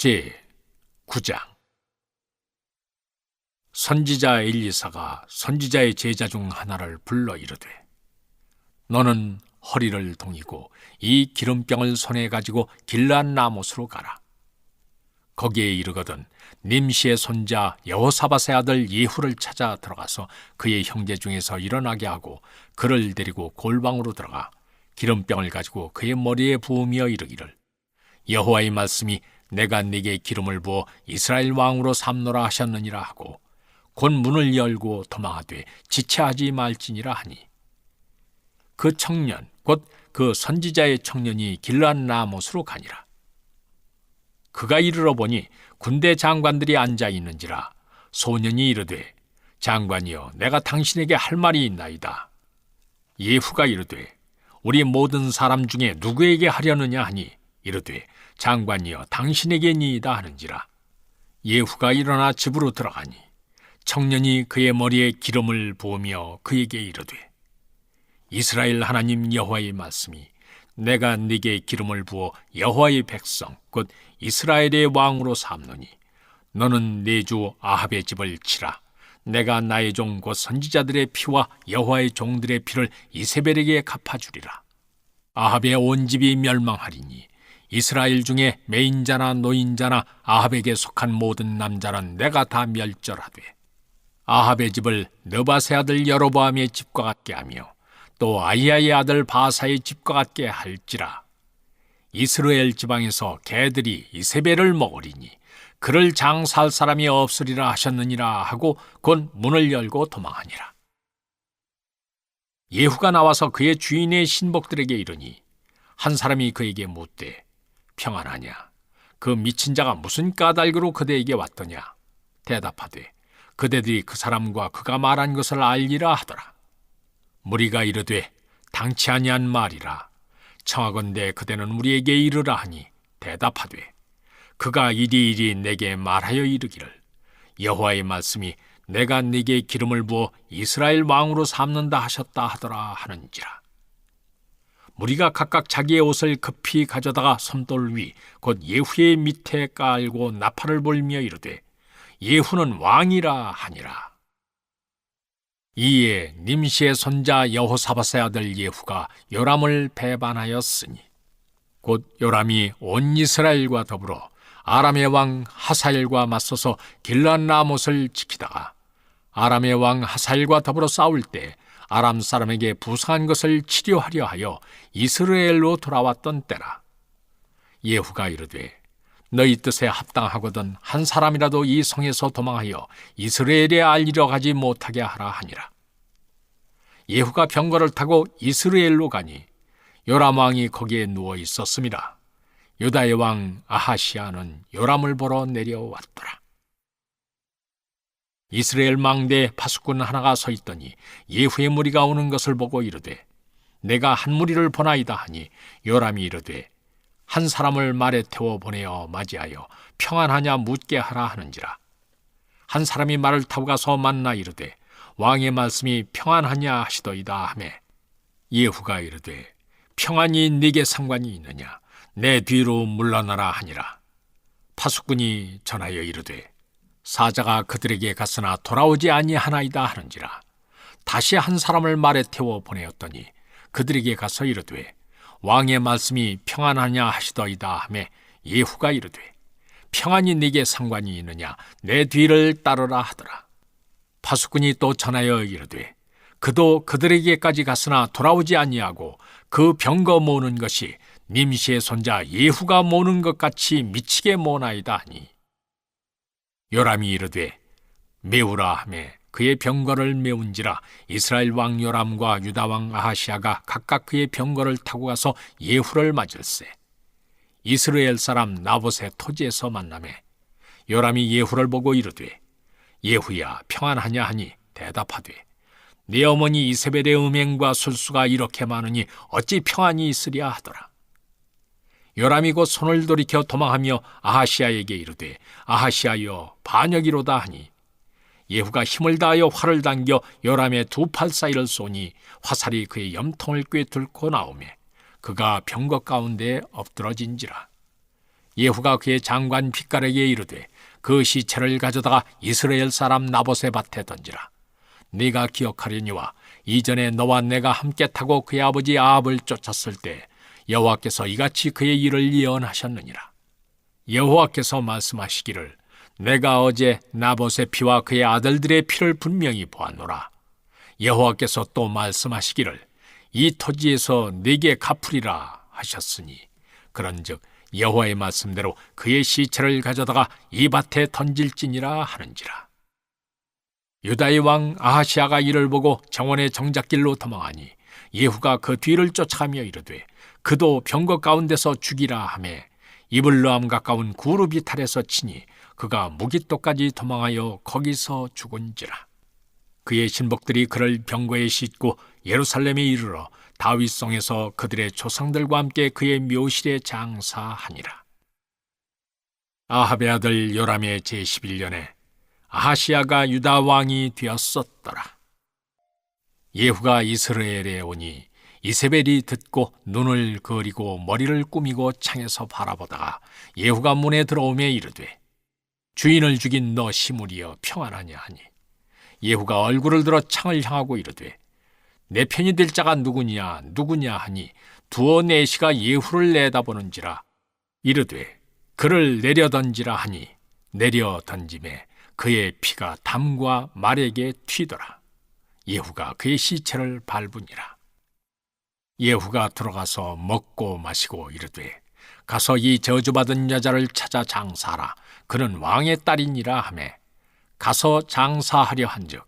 제9장. 선지자 엘리사가 선지자의 제자 중 하나를 불러 이르되, 너는 허리를 동이고 이 기름병을 손에 가지고 길르앗 라못으로 가라. 거기에 이르거든 님시의 손자 여호사밧의 아들 예후를 찾아 들어가서 그의 형제 중에서 일어나게 하고 그를 데리고 골방으로 들어가 기름병을 가지고 그의 머리에 부으며 이르기를, 여호와의 말씀이 내가 네게 기름을 부어 이스라엘 왕으로 삼노라 하셨느니라 하고 곧 문을 열고 도망하되 지체하지 말지니라 하니, 그 청년 곧 그 선지자의 청년이 길르앗 라못으로 가니라. 그가 이르러 보니 군대 장관들이 앉아 있는지라 소년이 이르되, 장관이여, 내가 당신에게 할 말이 있나이다. 예후가 이르되, 우리 모든 사람 중에 누구에게 하려느냐 하니, 이르되, 장관이여, 당신에게니이다 하는지라. 예후가 일어나 집으로 들어가니 청년이 그의 머리에 기름을 부으며 그에게 이르되, 이스라엘 하나님 여호와의 말씀이 내가 네게 기름을 부어 여호와의 백성 곧 이스라엘의 왕으로 삼노니 너는 내 주 아합의 집을 치라. 내가 나의 종 곧 선지자들의 피와 여호와의 종들의 피를 이세벨에게 갚아주리라. 아합의 온 집이 멸망하리니 이스라엘 중에 매인자나 노인자나 아합에게 속한 모든 남자는 내가 다 멸절하되, 아합의 집을 느밧의 아들 여로보암의 집과 같게 하며 또 아히야의 아들 바사의 집과 같게 할지라. 이스라엘 지방에서 개들이 이세벨을 먹으리니 그를 장사할 사람이 없으리라 하셨느니라 하고 곧 문을 열고 도망하니라. 예후가 나와서 그의 주인의 신복들에게 이르니 한 사람이 그에게 묻되, 평안하냐? 그 미친 자가 무슨 까닭으로 그대에게 왔더냐? 대답하되, 그대들이 그 사람과 그가 말한 것을 알리라 하더라. 무리가 이르되, 당치 아니한 말이라. 청하건대 그대는 우리에게 이르라 하니 대답하되, 그가 이리이리 내게 말하여 이르기를, 여호와의 말씀이 내가 네게 기름을 부어 이스라엘 왕으로 삼는다 하셨다 하더라 하는지라. 무리가 각각 자기의 옷을 급히 가져다가 손돌 위 곧 예후의 밑에 깔고 나팔을 불며 이르되, 예후는 왕이라 하니라. 이에 님시의 손자 여호사밧의 아들 예후가 요람을 배반하였으니, 곧 요람이 온 이스라엘과 더불어 아람의 왕 하사엘과 맞서서 길르앗 라못을 지키다가 아람의 왕 하사엘과 더불어 싸울 때 아람 사람에게 부상한 것을 치료하려 하여 이스라엘로 돌아왔던 때라. 예후가 이르되, 너희 뜻에 합당하거든 한 사람이라도 이 성에서 도망하여 이스라엘에 알리러 가지 못하게 하라 하니라. 예후가 병거를 타고 이스라엘로 가니 요람 왕이 거기에 누워 있었음이라. 유다의 왕 아하시아는 요람을 보러 내려왔더라. 이스라엘 망대에 파수꾼 하나가 서 있더니 예후의 무리가 오는 것을 보고 이르되, 내가 한 무리를 보나이다 하니, 요람이 이르되, 한 사람을 말에 태워 보내어 맞이하여 평안하냐 묻게 하라 하는지라. 한 사람이 말을 타고 가서 만나 이르되, 왕의 말씀이 평안하냐 하시더이다 하매, 예후가 이르되, 평안이 네게 상관이 있느냐? 내 뒤로 물러나라 하니라. 파수꾼이 전하여 이르되, 사자가 그들에게 갔으나 돌아오지 아니하나이다 하는지라. 다시 한 사람을 말에 태워 보내었더니 그들에게 가서 이르되, 왕의 말씀이 평안하냐 하시더이다 하매, 예후가 이르되, 평안이 네게 상관이 있느냐? 내 뒤를 따르라 하더라. 파수꾼이 또 전하여 이르되, 그도 그들에게까지 갔으나 돌아오지 아니하고 그 병거 모는 것이 님시의 손자 예후가 모는 것 같이 미치게 모나이다 하니, 요람이 이르되, 메우라 하매 그의 병거를 메운지라. 이스라엘 왕 요람과 유다 왕 아하시아가 각각 그의 병거를 타고 가서 예후를 맞을세. 이스라엘 사람 나봇의 토지에서 만나매 요람이 예후를 보고 이르되, 예후야, 평안하냐 하니 대답하되, 네 어머니 이세벨의 음행과 술수가 이렇게 많으니 어찌 평안이 있으랴 하더라. 요람이 곧 손을 돌이켜 도망하며 아하시아에게 이르되, 아하시아여, 반역이로다 하니, 예후가 힘을 다하여 활을 당겨 요람의 두 팔 사이를 쏘니 화살이 그의 염통을 꿰뚫고 나오매 그가 병거 가운데에 엎드러진지라. 예후가 그의 장관 빗가락에 이르되 그 시체를 가져다가 이스라엘 사람 나봇의 밭에 던지라. 네가 기억하려니와 이전에 너와 내가 함께 타고 그의 아버지 아합을 쫓았을 때 여호와께서 이같이 그의 일을 예언하셨느니라. 여호와께서 말씀하시기를 내가 어제 나봇의 피와 그의 아들들의 피를 분명히 보았노라. 여호와께서 또 말씀하시기를 이 토지에서 네게 갚으리라 하셨으니 그런즉 여호와의 말씀대로 그의 시체를 가져다가 이 밭에 던질지니라 하는지라. 유다의 왕 아하시아가 이를 보고 정원의 정작길로 도망하니 예후가 그 뒤를 쫓아가며 이르되 그도 병거 가운데서 죽이라 하매 이블르암 가까운 구르비탈에서 치니 그가 무깃도까지 도망하여 거기서 죽은지라. 그의 신복들이 그를 병거에 싣고 예루살렘에 이르러 다윗성에서 그들의 조상들과 함께 그의 묘실에 장사하니라. 아합의 아들 요람의 제11년에 아하시아가 유다 왕이 되었었더라. 예후가 이스라엘에 오니 이세벨이 듣고 눈을 그리고 머리를 꾸미고 창에서 바라보다가 예후가 문에 들어오며 이르되 주인을 죽인 너 시므리여 평안하냐 하니 예후가 얼굴을 들어 창을 향하고 이르되 내 편이 될 자가 누구냐 하니 두어 내시가 예후를 내다보는지라. 이르되 그를 내려 던지라 하니 내려 던짐에 그의 피가 담과 말에게 튀더라. 예후가 그의 시체를 밟으니라. 예후가 들어가서 먹고 마시고 이르되 가서 이 저주받은 여자를 찾아 장사하라. 그는 왕의 딸이니라 하매 가서 장사하려 한즉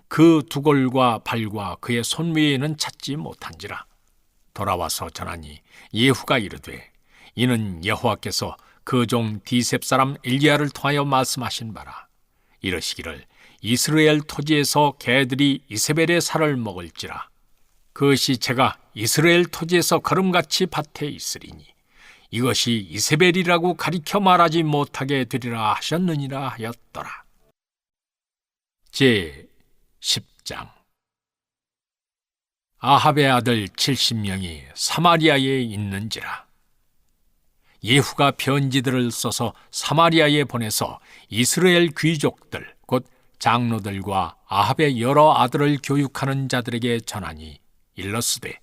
그 두골과 발과 그의 손 위에는 찾지 못한지라. 돌아와서 전하니 예후가 이르되 이는 여호와께서 그 종 디셉 사람 엘리야를 통하여 말씀하신 바라. 이르시기를 이스라엘 토지에서 개들이 이세벨의 살을 먹을지라. 그 시체가 이스라엘 토지에서 거름같이 밭에 있으리니 이것이 이세벨이라고 가리켜 말하지 못하게 되리라 하셨느니라 하였더라. 제10장. 아합의 아들 70명이 사마리아에 있는지라. 예후가 편지들을 써서 사마리아에 보내서 이스라엘 귀족들 곧 장로들과 아합의 여러 아들을 교육하는 자들에게 전하니 일렀으되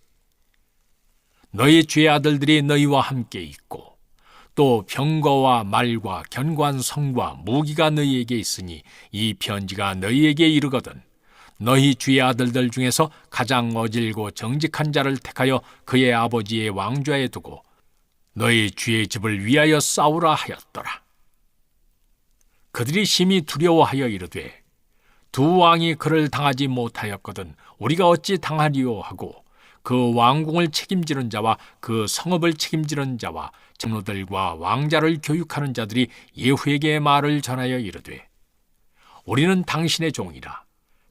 너희 주의 아들들이 너희와 함께 있고 또 병거와 말과 견고한 성과 무기가 너희에게 있으니 이 편지가 너희에게 이르거든 너희 주의 아들들 중에서 가장 어질고 정직한 자를 택하여 그의 아버지의 왕좌에 두고 너희 주의 집을 위하여 싸우라 하였더라. 그들이 심히 두려워하여 이르되 두 왕이 그를 당하지 못하였거든 우리가 어찌 당하리요 하고 그 왕궁을 책임지는 자와 그 성읍을 책임지는 자와 장로들과 왕자를 교육하는 자들이 예후에게 말을 전하여 이르되 우리는 당신의 종이라.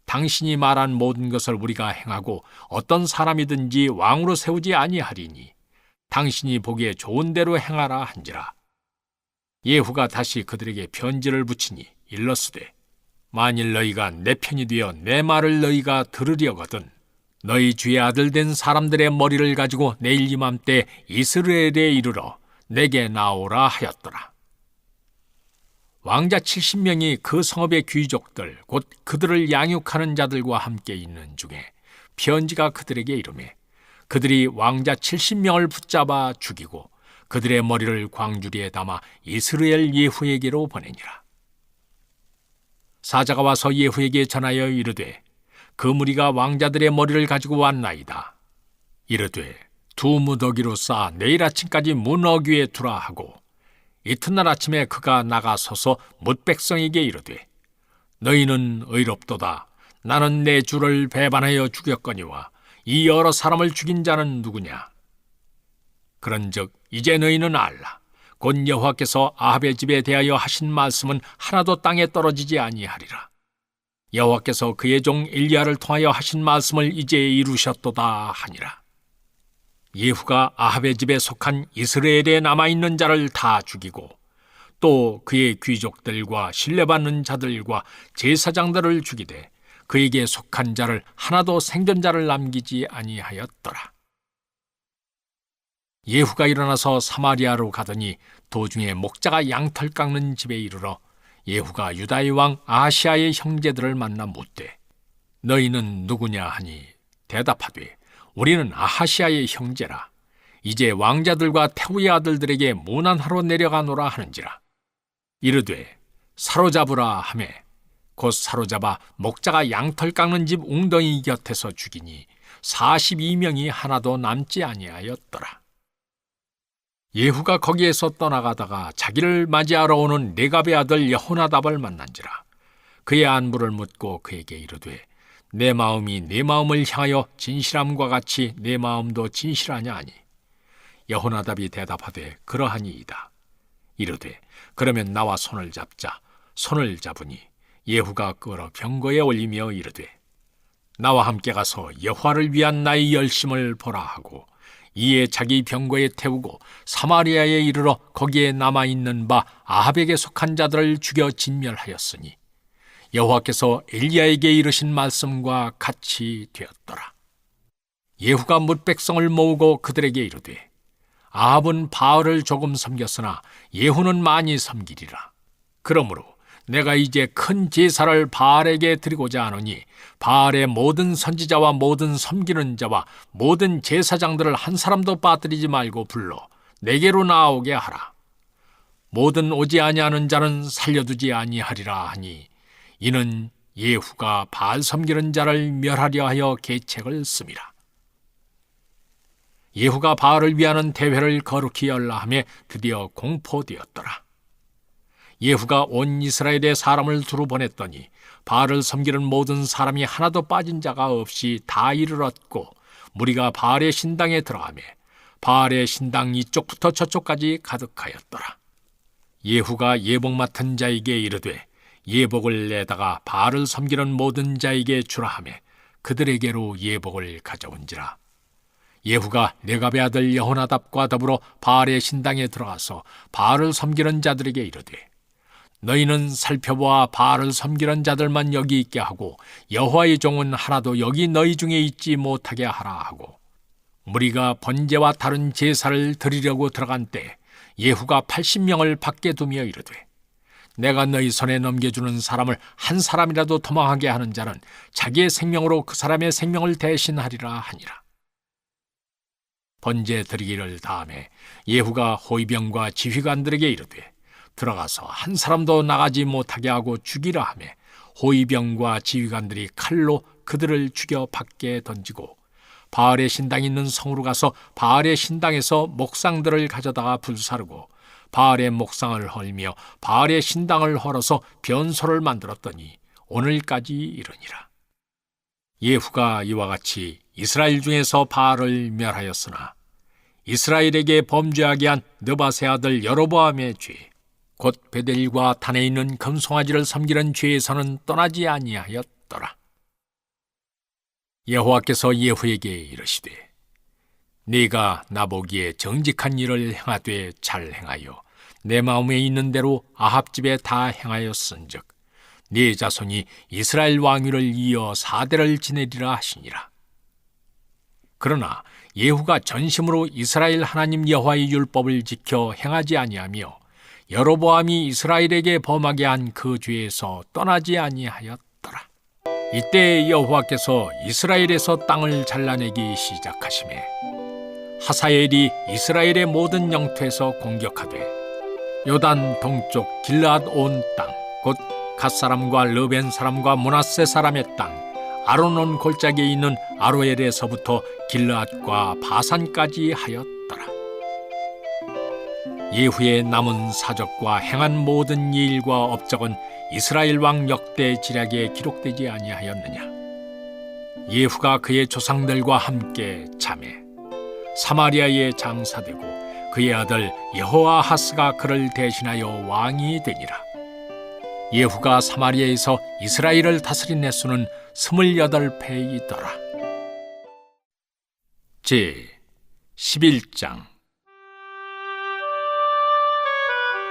당신이 말한 모든 것을 우리가 행하고 어떤 사람이든지 왕으로 세우지 아니하리니 당신이 보기에 좋은 대로 행하라 한지라. 예후가 다시 그들에게 편지를 붙이니 일렀으되 만일 너희가 내 편이 되어 내 말을 너희가 들으려거든 너희 주의 아들 된 사람들의 머리를 가지고 내일 이맘때 이스라엘에 이르러 내게 나오라 하였더라. 왕자 70명이 그 성읍의 귀족들 곧 그들을 양육하는 자들과 함께 있는 중에 편지가 그들에게 이르매 그들이 왕자 70명을 붙잡아 죽이고 그들의 머리를 광주리에 담아 이스라엘 예후에게로 보내니라. 사자가 와서 예후에게 전하여 이르되 그 무리가 왕자들의 머리를 가지고 왔나이다. 이르되 두 무더기로 쌓아 내일 아침까지 문 어귀에 두라 하고 이튿날 아침에 그가 나가서서 뭇백성에게 이르되 너희는 의롭도다. 나는 내 주를 배반하여 죽였거니와 이 여러 사람을 죽인 자는 누구냐? 그런즉 이제 너희는 알라. 곧 여호와께서 아합의 집에 대하여 하신 말씀은 하나도 땅에 떨어지지 아니하리라. 여호와께서 그의 종 엘리야를 통하여 하신 말씀을 이제 이루셨도다 하니라. 예후가 아합의 집에 속한 이스라엘에 남아있는 자를 다 죽이고 또 그의 귀족들과 신뢰받는 자들과 제사장들을 죽이되 그에게 속한 자를 하나도 생존자를 남기지 아니하였더라. 예후가 일어나서 사마리아로 가더니 도중에 목자가 양털 깎는 집에 이르러 예후가 유다의 왕 아하시아의 형제들을 만나 묻되 너희는 누구냐 하니 대답하되 우리는 아하시아의 형제라. 이제 왕자들과 태후의 아들들에게 문안하러 내려가노라 하는지라. 이르되 사로잡으라 하매 곧 사로잡아 목자가 양털 깎는 집 웅덩이 곁에서 죽이니 42명이 하나도 남지 아니하였더라. 예후가 거기에서 떠나가다가 자기를 맞이하러 오는 레갑의 아들 여호나답을 만난지라. 그의 안부를 묻고 그에게 이르되 내 마음이 내 마음을 향하여 진실함과 같이 내 마음도 진실하냐 하니 여호나답이 대답하되 그러하니이다. 이르되 그러면 나와 손을 잡자. 손을 잡으니 예후가 끌어 병거에 올리며 이르되 나와 함께 가서 여호와를 위한 나의 열심을 보라 하고 이에 자기 병거에 태우고 사마리아에 이르러 거기에 남아있는 바 아합에게 속한 자들을 죽여 진멸하였으니 여호와께서 엘리야에게 이르신 말씀과 같이 되었더라. 예후가 뭇 백성을 모으고 그들에게 이르되 아합은 바알을 조금 섬겼으나 예후는 많이 섬기리라. 그러므로 내가 이제 큰 제사를 바알에게 드리고자 하노니 바알의 모든 선지자와 모든 섬기는 자와 모든 제사장들을 한 사람도 빠뜨리지 말고 불러 내게로 나오게 하라. 모든 오지 아니하는 자는 살려두지 아니하리라 하니 이는 예후가 바알 섬기는 자를 멸하려 하여 계책을 씁니다. 예후가 바알을 위하는 대회를 거룩히 열라 하며 드디어 공포되었더라. 예후가 온 이스라엘에 사람을 두루 보냈더니 바알을 섬기는 모든 사람이 하나도 빠진 자가 없이 다 이르렀고 무리가 바알의 신당에 들어가며 바알의 신당 이쪽부터 저쪽까지 가득하였더라. 예후가 예복 맡은 자에게 이르되 예복을 내다가 바알을 섬기는 모든 자에게 주라 하며 그들에게로 예복을 가져온지라. 예후가 레갑의 아들 여호나답과 더불어 바알의 신당에 들어가서 바알을 섬기는 자들에게 이르되 너희는 살펴보아 바알을 섬기는 자들만 여기 있게 하고 여호와의 종은 하나도 여기 너희 중에 있지 못하게 하라 하고 무리가 번제와 다른 제사를 드리려고 들어간 때 예후가 80명을 밖에 두며 이르되 내가 너희 손에 넘겨주는 사람을 한 사람이라도 도망하게 하는 자는 자기의 생명으로 그 사람의 생명을 대신하리라 하니라. 번제 드리기를 다음에 예후가 호위병과 지휘관들에게 이르되 들어가서 한 사람도 나가지 못하게 하고 죽이라 하며 호위병과 지휘관들이 칼로 그들을 죽여 밖에 던지고 바알의 신당이 있는 성으로 가서 바알의 신당에서 목상들을 가져다가 불사르고 바알의 목상을 헐며 바알의 신당을 헐어서 변소를 만들었더니 오늘까지 이르니라. 예후가 이와 같이 이스라엘 중에서 바알을 멸하였으나 이스라엘에게 범죄하게 한 느밧의 아들 여로보암의 죄 곧 베델과 단에 있는 금송아지를 섬기는 죄에서는 떠나지 아니하였더라. 여호와께서 예후에게 이르시되 네가 나보기에 정직한 일을 행하되 잘 행하여 내 마음에 있는 대로 아합 집에 다 행하였은즉 네 자손이 이스라엘 왕위를 이어 4대를 지내리라 하시니라. 그러나 예후가 전심으로 이스라엘 하나님 여호와의 율법을 지켜 행하지 아니하며 여로보암이 이스라엘에게 범하게 한 그 죄에서 떠나지 아니하였더라. 이때 여호와께서 이스라엘에서 땅을 잘라내기 시작하시매 하사엘이 이스라엘의 모든 영토에서 공격하되 요단 동쪽 길르앗 온 땅 곧 갓 사람과 르벤 사람과 므낫세 사람의 땅 아르논 골짜기에 있는 아로엘에서부터 길르앗과 바산까지 하였더라. 예후의 남은 사적과 행한 모든 일과 업적은 이스라엘 왕 역대 지략에 기록되지 아니하였느냐. 예후가 그의 조상들과 함께 잠에 사마리아에 장사되고 그의 아들 여호아하스가 그를 대신하여 왕이 되니라. 예후가 사마리아에서 이스라엘을 다스린 횟수는 28패이더라. 제 11장.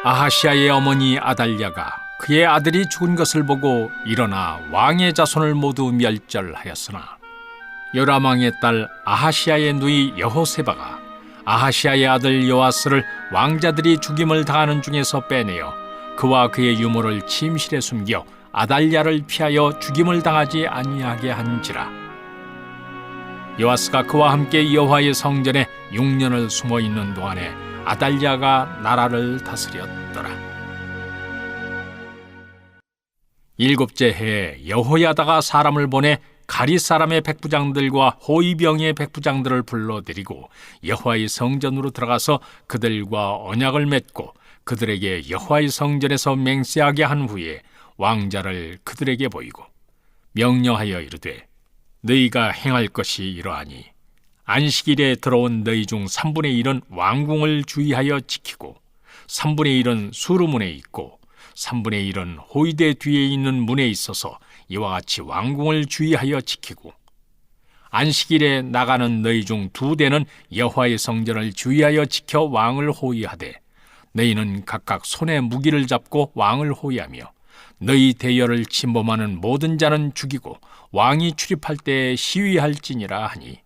아하시아의 어머니 아달랴가 그의 아들이 죽은 것을 보고 일어나 왕의 자손을 모두 멸절하였으나 요람 왕의 딸 아하시아의 누이 여호세바가 아하시아의 아들 요아스를 왕자들이 죽임을 당하는 중에서 빼내어 그와 그의 유모를 침실에 숨겨 아달랴를 피하여 죽임을 당하지 아니하게 한지라. 요아스가 그와 함께 여호와의 성전에 6년을 숨어 있는 동안에 아달랴가 나라를 다스렸더라. 7째 해에 여호야다가 사람을 보내 가리 사람의 백부장들과 호위병의 백부장들을 불러들이고 여호와의 성전으로 들어가서 그들과 언약을 맺고 그들에게 여호와의 성전에서 맹세하게 한 후에 왕자를 그들에게 보이고 명령하여 이르되 너희가 행할 것이 이러하니 안식일에 들어온 너희 중 3분의 1은 왕궁을 주의하여 지키고 3분의 1은 수루문에 있고 3분의 1은 호위대 뒤에 있는 문에 있어서 이와 같이 왕궁을 주의하여 지키고 안식일에 나가는 너희 중 2대는 여호와의 성전을 주의하여 지켜 왕을 호위하되 너희는 각각 손에 무기를 잡고 왕을 호위하며 너희 대열을 침범하는 모든 자는 죽이고 왕이 출입할 때에 시위할지니라 하니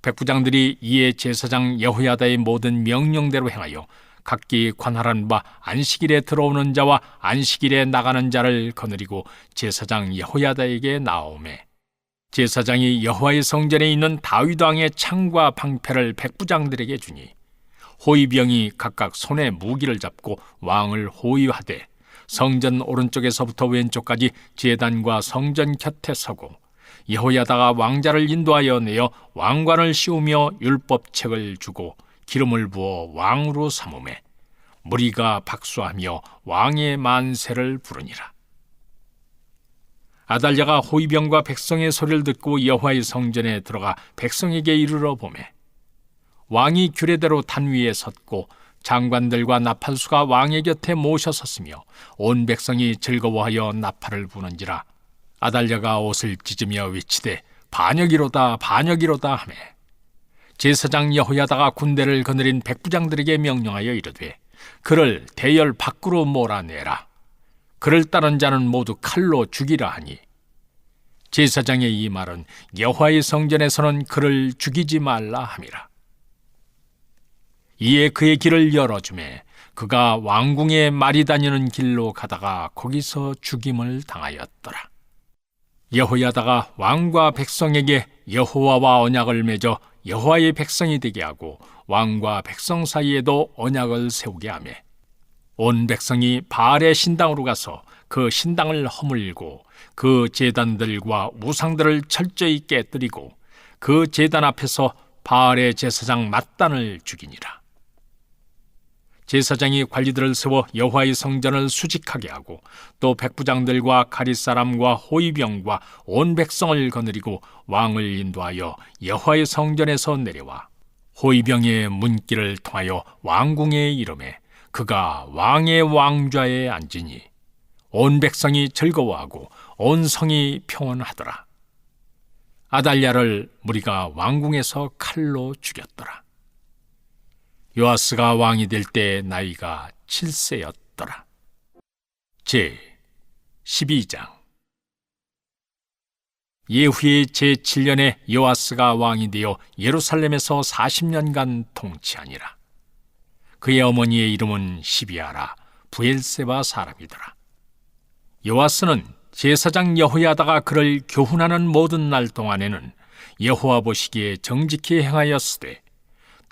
백부장들이 이에 제사장 여호야다의 모든 명령대로 행하여 각기 관할한 바 안식일에 들어오는 자와 안식일에 나가는 자를 거느리고 제사장 여호야다에게 나오매 제사장이 여호와의 성전에 있는 다윗 왕의 창과 방패를 백부장들에게 주니 호위병이 각각 손에 무기를 잡고 왕을 호위하되 성전 오른쪽에서부터 왼쪽까지 제단과 성전 곁에 서고 여호야다가 왕자를 인도하여 내어 왕관을 씌우며 율법책을 주고 기름을 부어 왕으로 삼으매 무리가 박수하며 왕의 만세를 부르니라. 아달랴가 호위병과 백성의 소리를 듣고 여호와의 성전에 들어가 백성에게 이르러 보매 왕이 규례대로 단 위에 섰고 장관들과 나팔수가 왕의 곁에 모셔 섰으며 온 백성이 즐거워하여 나팔을 부는지라. 아달랴가 옷을 찢으며 외치되 반역이로다 반역이로다 하매 제사장 여호야다가 군대를 거느린 백부장들에게 명령하여 이르되 그를 대열 밖으로 몰아내라. 그를 따른 자는 모두 칼로 죽이라 하니 제사장의 이 말은 여호와의 성전에서는 그를 죽이지 말라 함이라. 이에 그의 길을 열어주매 그가 왕궁에 말이 다니는 길로 가다가 거기서 죽임을 당하였더라. 여호야다가 왕과 백성에게 여호와와 언약을 맺어 여호와의 백성이 되게 하고 왕과 백성 사이에도 언약을 세우게 하며 온 백성이 바알의 신당으로 가서 그 신당을 허물고 그 제단들과 우상들을 철저히 깨뜨리고 그 제단 앞에서 바알의 제사장 맏단을 죽이니라. 제사장이 관리들을 세워 여호와의 성전을 수직하게 하고 또 백부장들과 가릿 사람과 호위병과 온 백성을 거느리고 왕을 인도하여 여호와의 성전에서 내려와 호위병의 문길을 통하여 왕궁에 이르매 그가 왕의 왕좌에 앉으니 온 백성이 즐거워하고 온 성이 평온하더라. 아달랴를 무리가 왕궁에서 칼로 죽였더라. 요아스가 왕이 될 때 나이가 7세였더라. 제 12장. 예후의 제7년에 요아스가 왕이 되어 예루살렘에서 40년간 통치하니라. 그의 어머니의 이름은 시비아라 부엘세바 사람이더라. 요아스는 제사장 여호야다가 그를 교훈하는 모든 날 동안에는 여호와 보시기에 정직히 행하였으되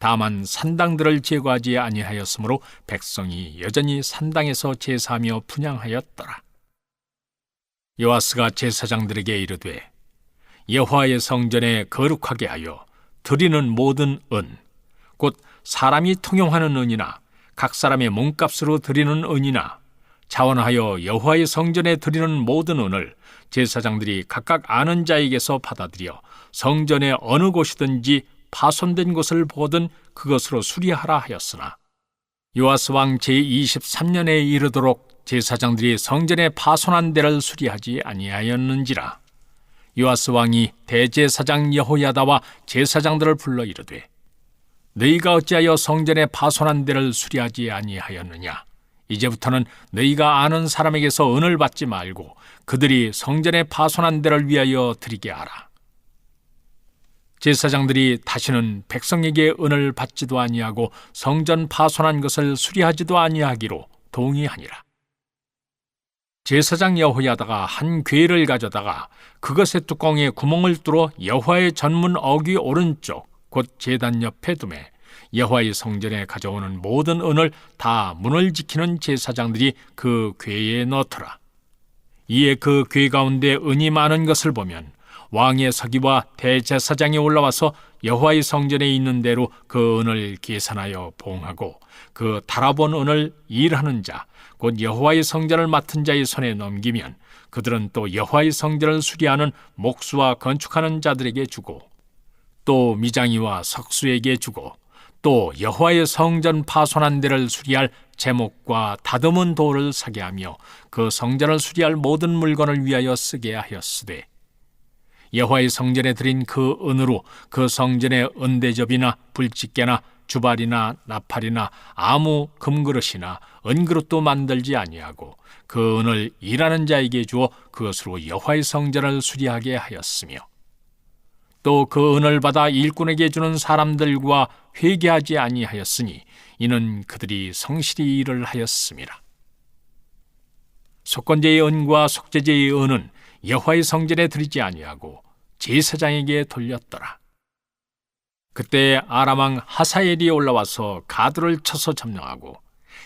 다만 산당들을 제거하지 아니하였으므로 백성이 여전히 산당에서 제사하며 분향하였더라. 요아스가 제사장들에게 이르되 여호와의 성전에 거룩하게 하여 드리는 모든 은, 곧 사람이 통용하는 은이나 각 사람의 몸값으로 드리는 은이나 자원하여 여호와의 성전에 드리는 모든 은을 제사장들이 각각 아는 자에게서 받아들여 성전의 어느 곳이든지 파손된 곳을 보거든 그것으로 수리하라 하였으나 요아스 왕 제23년에 이르도록 제사장들이 성전의 파손한 데를 수리하지 아니하였는지라. 요아스 왕이 대제사장 여호야다와 제사장들을 불러 이르되 너희가 어찌하여 성전의 파손한 데를 수리하지 아니하였느냐. 이제부터는 너희가 아는 사람에게서 은을 받지 말고 그들이 성전의 파손한 데를 위하여 드리게 하라. 제사장들이 다시는 백성에게 은을 받지도 아니하고 성전 파손한 것을 수리하지도 아니하기로 동의하니라. 제사장 여호야다가 한 궤를 가져다가 그것의 뚜껑에 구멍을 뚫어 여호와의 전문 어귀 오른쪽 곧 제단 옆에 두매 여호와의 성전에 가져오는 모든 은을 다 문을 지키는 제사장들이 그 궤에 넣더라. 이에 그 궤 가운데 은이 많은 것을 보면 왕의 서기와 대제사장이 올라와서 여호와의 성전에 있는 대로 그 은을 계산하여 봉하고 그 달아본 은을 일하는 자, 곧 여호와의 성전을 맡은 자의 손에 넘기면 그들은 또 여호와의 성전을 수리하는 목수와 건축하는 자들에게 주고 또 미장이와 석수에게 주고 또 여호와의 성전 파손한 데를 수리할 제목과 다듬은 돌을 사게 하며 그 성전을 수리할 모든 물건을 위하여 쓰게 하였으되 여호와의 성전에 드린 그 은으로 그 성전의 은대접이나 불집게나 주발이나 나팔이나 아무 금그릇이나 은그릇도 만들지 아니하고 그 은을 일하는 자에게 주어 그것으로 여호와의 성전을 수리하게 하였으며 또 그 은을 받아 일꾼에게 주는 사람들과 회개하지 아니하였으니 이는 그들이 성실히 일을 하였음이라. 속건제의 은과 속죄제의 은은 여호와의 성전에 드리지 아니하고 제사장에게 돌렸더라. 그때 아람 왕 하사엘이 올라와서 가드를 쳐서 점령하고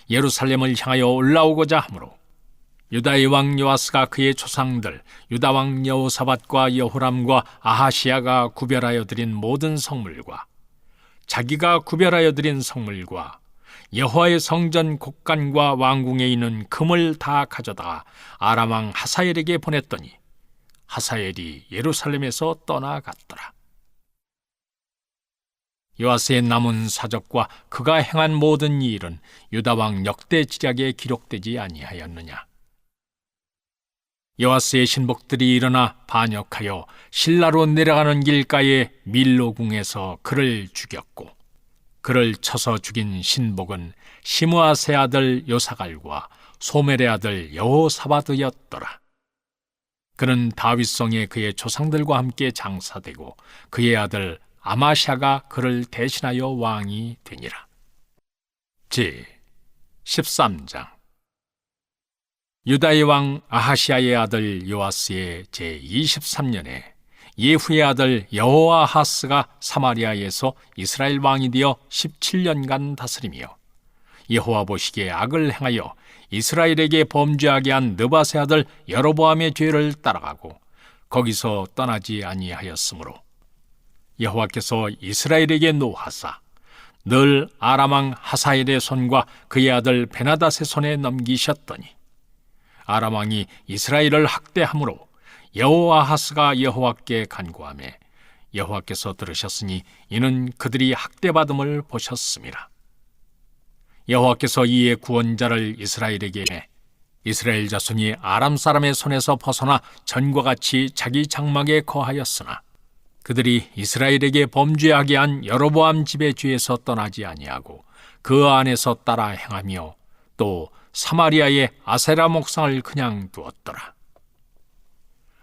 예루살렘을 향하여 올라오고자 하므로 유다의 왕 요아스가 그의 조상들 유다 왕 여호사밧과 여호람과 아하시야가 구별하여 드린 모든 성물과 자기가 구별하여 드린 성물과 여호와의 성전 곡간과 왕궁에 있는 금을 다 가져다가 아람 왕 하사엘에게 보냈더니 하사엘이 예루살렘에서 떠나갔더라. 요아스의 남은 사적과 그가 행한 모든 일은 유다 왕 역대 지략에 기록되지 아니하였느냐. 요아스의 신복들이 일어나 반역하여 실라로 내려가는 길가에 밀로궁에서 그를 죽였고 그를 쳐서 죽인 신복은 시므아세 아들 요사갈과 소멜의 아들 여호사밧이었더라. 그는 다윗성에 그의 조상들과 함께 장사되고 그의 아들 아마샤가 그를 대신하여 왕이 되니라. 제 13장. 유다의 왕 아하시야의 아들 요아스의 제 23년에 예후의 아들 여호아하스가 사마리아에서 이스라엘 왕이 되어 17년간 다스리며 여호와 보시기에 악을 행하여 이스라엘에게 범죄하게 한 느밧의 아들 여로보암의 죄를 따라가고 거기서 떠나지 아니하였으므로 여호와께서 이스라엘에게 노하사 늘 아람 왕 하사엘의 손과 그의 아들 베나닷의 손에 넘기셨더니 아람 왕이 이스라엘을 학대함으로 여호아하스가 여호와께 간구하매 여호와께서 들으셨으니 이는 그들이 학대받음을 보셨음이라. 여호와께서 이에 구원자를 이스라엘에게 이스라엘 자손이 아람 사람의 손에서 벗어나 전과 같이 자기 장막에 거하였으나 그들이 이스라엘에게 범죄하게 한 여로보암 집의 죄에서 떠나지 아니하고 그 안에서 따라 행하며 또 사마리아의 아세라 목상을 그냥 두었더라.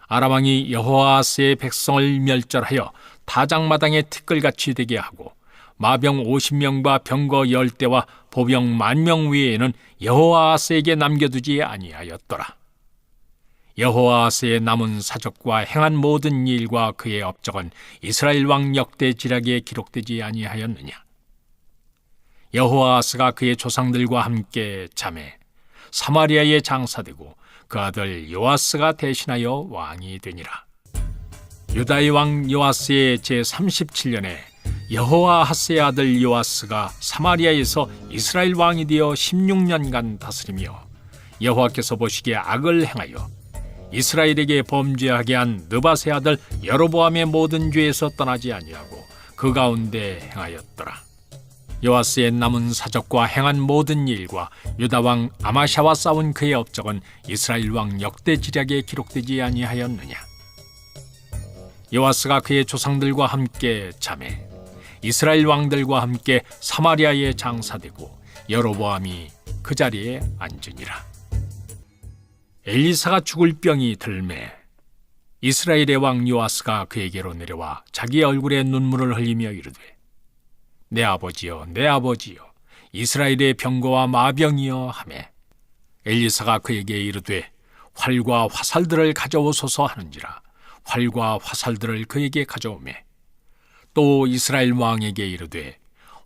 아람 왕이 여호아하스의 백성을 멸절하여 타작마당에 티끌같이 되게 하고 마병 50명과 병거 10대와 보병 10,000명 외에는 여호아하스에게 남겨두지 아니하였더라. 여호아하스의 남은 사적과 행한 모든 일과 그의 업적은 이스라엘 왕 역대 지략에 기록되지 아니하였느냐. 여호아하스가 그의 조상들과 함께 잠에 사마리아에 장사되고 그 아들 요아스가 대신하여 왕이 되니라. 유다의 왕 요아스의 제 37년에 여호아하스의 아들 요아스가 사마리아에서 이스라엘 왕이 되어 16년간 다스리며 여호와께서 보시기에 악을 행하여 이스라엘에게 범죄하게 한 느밧의 아들 여로보암의 모든 죄에서 떠나지 아니하고 그 가운데 행하였더라. 요아스의 남은 사적과 행한 모든 일과 유다 왕 아마샤와 싸운 그의 업적은 이스라엘 왕 역대 지략에 기록되지 아니하였느냐. 요아스가 그의 조상들과 함께 잠에 이스라엘 왕들과 함께 사마리아에 장사되고 여로보암이 그 자리에 앉으니라. 엘리사가 죽을 병이 들매 이스라엘의 왕 요아스가 그에게로 내려와 자기 얼굴에 눈물을 흘리며 이르되 내 아버지여 내 아버지여 이스라엘의 병거와 마병이여 하매 엘리사가 그에게 이르되 활과 화살들을 가져오소서 하는지라 활과 화살들을 그에게 가져오매 또 이스라엘 왕에게 이르되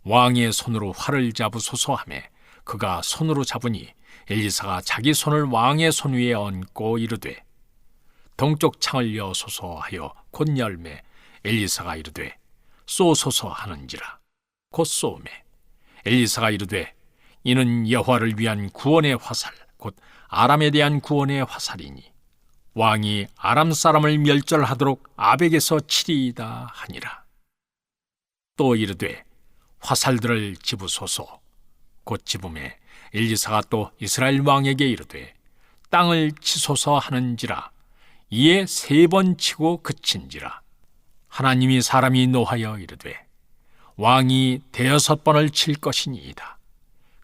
왕의 손으로 활을 잡으소서 하매 그가 손으로 잡으니 엘리사가 자기 손을 왕의 손 위에 얹고 이르되 동쪽 창을 여소서 하여 곧 열매 엘리사가 이르되 쏘소서 하는지라 곧 쏘매 엘리사가 이르되 이는 여호와를 위한 구원의 화살 곧 아람에 대한 구원의 화살이니 왕이 아람 사람을 멸절하도록 아벡에서 치리이다 하니라. 또 이르되 화살들을 집으소서 곧 집음에 엘리사가 또 이스라엘 왕에게 이르되 땅을 치소서 하는지라 이에 3번 치고 그친지라. 하나님이 사람이 노하여 이르되 왕이 6번을 칠 것이니이다.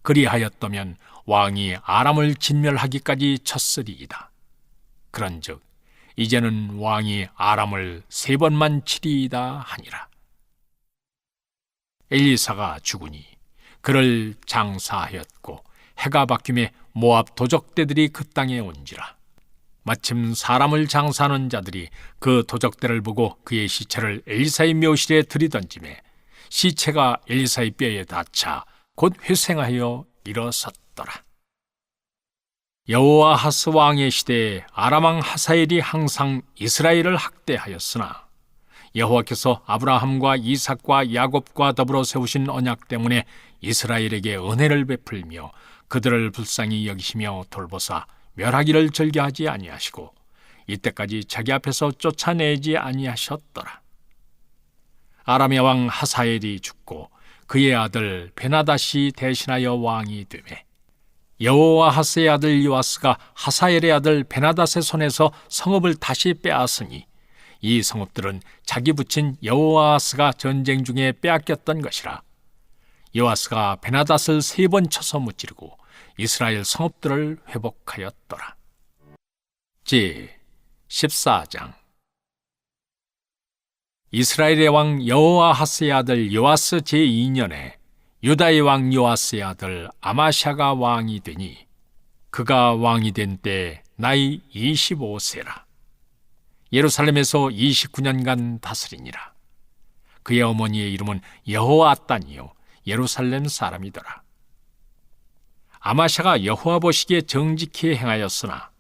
그리하였다면 왕이 아람을 진멸하기까지 쳤으리이다. 그런즉 이제는 왕이 아람을 3번만 치리이다 하니라. 엘리사가 죽으니 그를 장사하였고 해가 바뀌매 모압 도적대들이 그 땅에 온지라. 마침 사람을 장사하는 자들이 그 도적대를 보고 그의 시체를 엘리사의 묘실에 들이던지매 시체가 엘리사의 뼈에 닿자 곧 회생하여 일어섰더라. 여호아하스 왕의 시대에 아람 왕 하사엘이 항상 이스라엘을 학대하였으나 여호와께서 아브라함과 이삭과 야곱과 더불어 세우신 언약 때문에 이스라엘에게 은혜를 베풀며 그들을 불쌍히 여기시며 돌보사 멸하기를 즐겨하지 아니하시고 이때까지 자기 앞에서 쫓아내지 아니하셨더라. 아람의 왕 하사엘이 죽고 그의 아들 베나닷이 대신하여 왕이 되매 여호아하스의 아들 요아스가 하사엘의 아들 베나닷의 손에서 성읍을 다시 빼앗으니 이 성읍들은 자기 부친 여호아하스가 전쟁 중에 빼앗겼던 것이라. 요아스가 베나닷을 3번 쳐서 무찌르고 이스라엘 성읍들을 회복하였더라. 제 14장. 이스라엘의 왕 여호아하스의 아들 요아스 제2년에 유다의 왕 요아스의 아들 아마샤가 왕이 되니 그가 왕이 된 때 나이 25세라. 예루살렘에서 29년간 다스리니라. 그의 어머니의 이름은 여호아단이요 예루살렘 사람이더라. 아마샤가 여호와 보시기에 정직히 행하였으나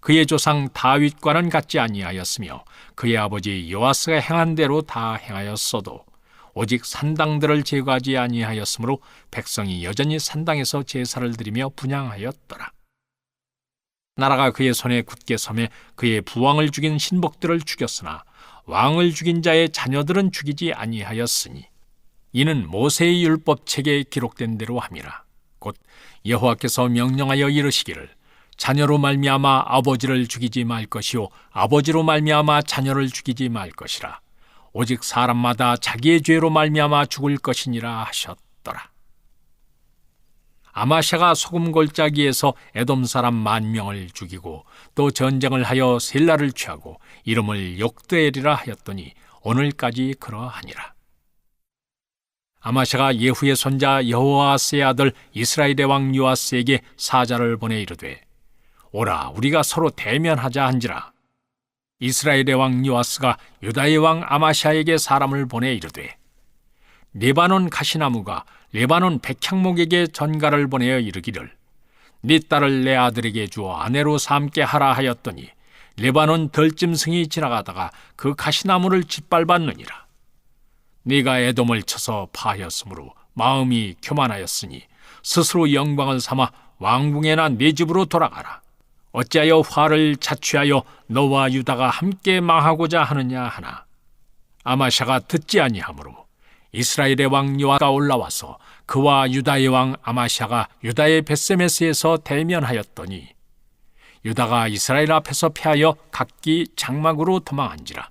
그의 조상 다윗과는 같지 아니하였으며 그의 아버지 요아스가 행한 대로 다 행하였어도 오직 산당들을 제거하지 아니하였으므로 백성이 여전히 산당에서 제사를 드리며 분향하였더라. 나라가 그의 손에 굳게 섬에 그의 부왕을 죽인 신복들을 죽였으나 왕을 죽인 자의 자녀들은 죽이지 아니하였으니 이는 모세의 율법책에 기록된 대로 함이라. 곧 여호와께서 명령하여 이르시기를 자녀로 말미암아 아버지를 죽이지 말 것이요 아버지로 말미암아 자녀를 죽이지 말 것이라. 오직 사람마다 자기의 죄로 말미암아 죽을 것이니라 하셨더라. 아마샤가 소금 골짜기에서 에돔 사람 10,000명을 죽이고 또 전쟁을 하여 셀라를 취하고 이름을 욕드엘이라 하였더니 오늘까지 그러하니라. 아마샤가 예후의 손자 여호아스의 아들 이스라엘의 왕 요아스에게 사자를 보내 이르되 오라 우리가 서로 대면하자 한지라. 이스라엘의 왕 요아스가 유다의 왕 아마샤에게 사람을 보내 이르되 레바논 가시나무가 레바논 백향목에게 전가를 보내어 이르기를 네 딸을 내 아들에게 주어 아내로 삼게 하라 하였더니 레바논 덜짐승이 지나가다가 그 가시나무를 짓밟았느니라. 네가 에돔을 쳐서 파하였으므로 마음이 교만하였으니 스스로 영광을 삼아 왕궁에나 네 집으로 돌아가라. 어찌하여 화를 자취하여 너와 유다가 함께 망하고자 하느냐 하나 아마샤가 듣지 아니하므로 이스라엘의 왕 요아스가 올라와서 그와 유다의 왕 아마샤가 유다의 벳세메스에서 대면하였더니 유다가 이스라엘 앞에서 패하여 각기 장막으로 도망한지라.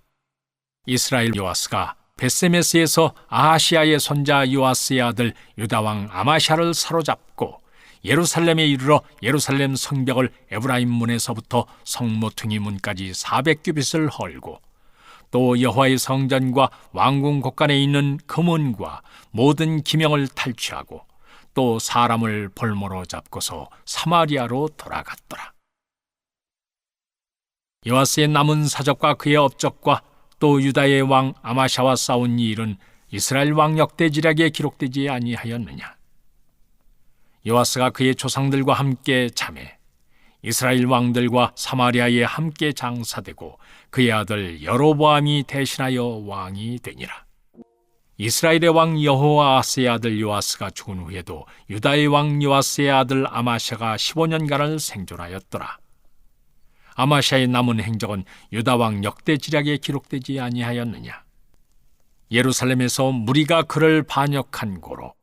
이스라엘 요아스가 벳세메스에서 아하시아의 손자 요아스의 아들 유다 왕 아마샤를 사로잡고 예루살렘에 이르러 예루살렘 성벽을 에브라임 문에서부터 성모퉁이 문까지 400규빗을 헐고 또 여호와의 성전과 왕궁 곳간에 있는 금은과 모든 기명을 탈취하고 또 사람을 볼모로 잡고서 사마리아로 돌아갔더라. 요아스의 남은 사적과 그의 업적과 또 유다의 왕 아마샤와 싸운 이 일은 이스라엘 왕 역대지략에 기록되지 아니하였느냐? 요아스가 그의 조상들과 함께 잠에 이스라엘 왕들과 사마리아에 함께 장사되고 그의 아들 여로보암이 대신하여 왕이 되니라. 이스라엘의 왕 여호아스의 아들 요아스가 죽은 후에도 유다의 왕 요아스의 아들 아마샤가 15년간을 생존하였더라. 아마샤의 남은 행적은 유다 왕 역대지략에 기록되지 아니하였느냐? 예루살렘에서 무리가 그를 반역한 고로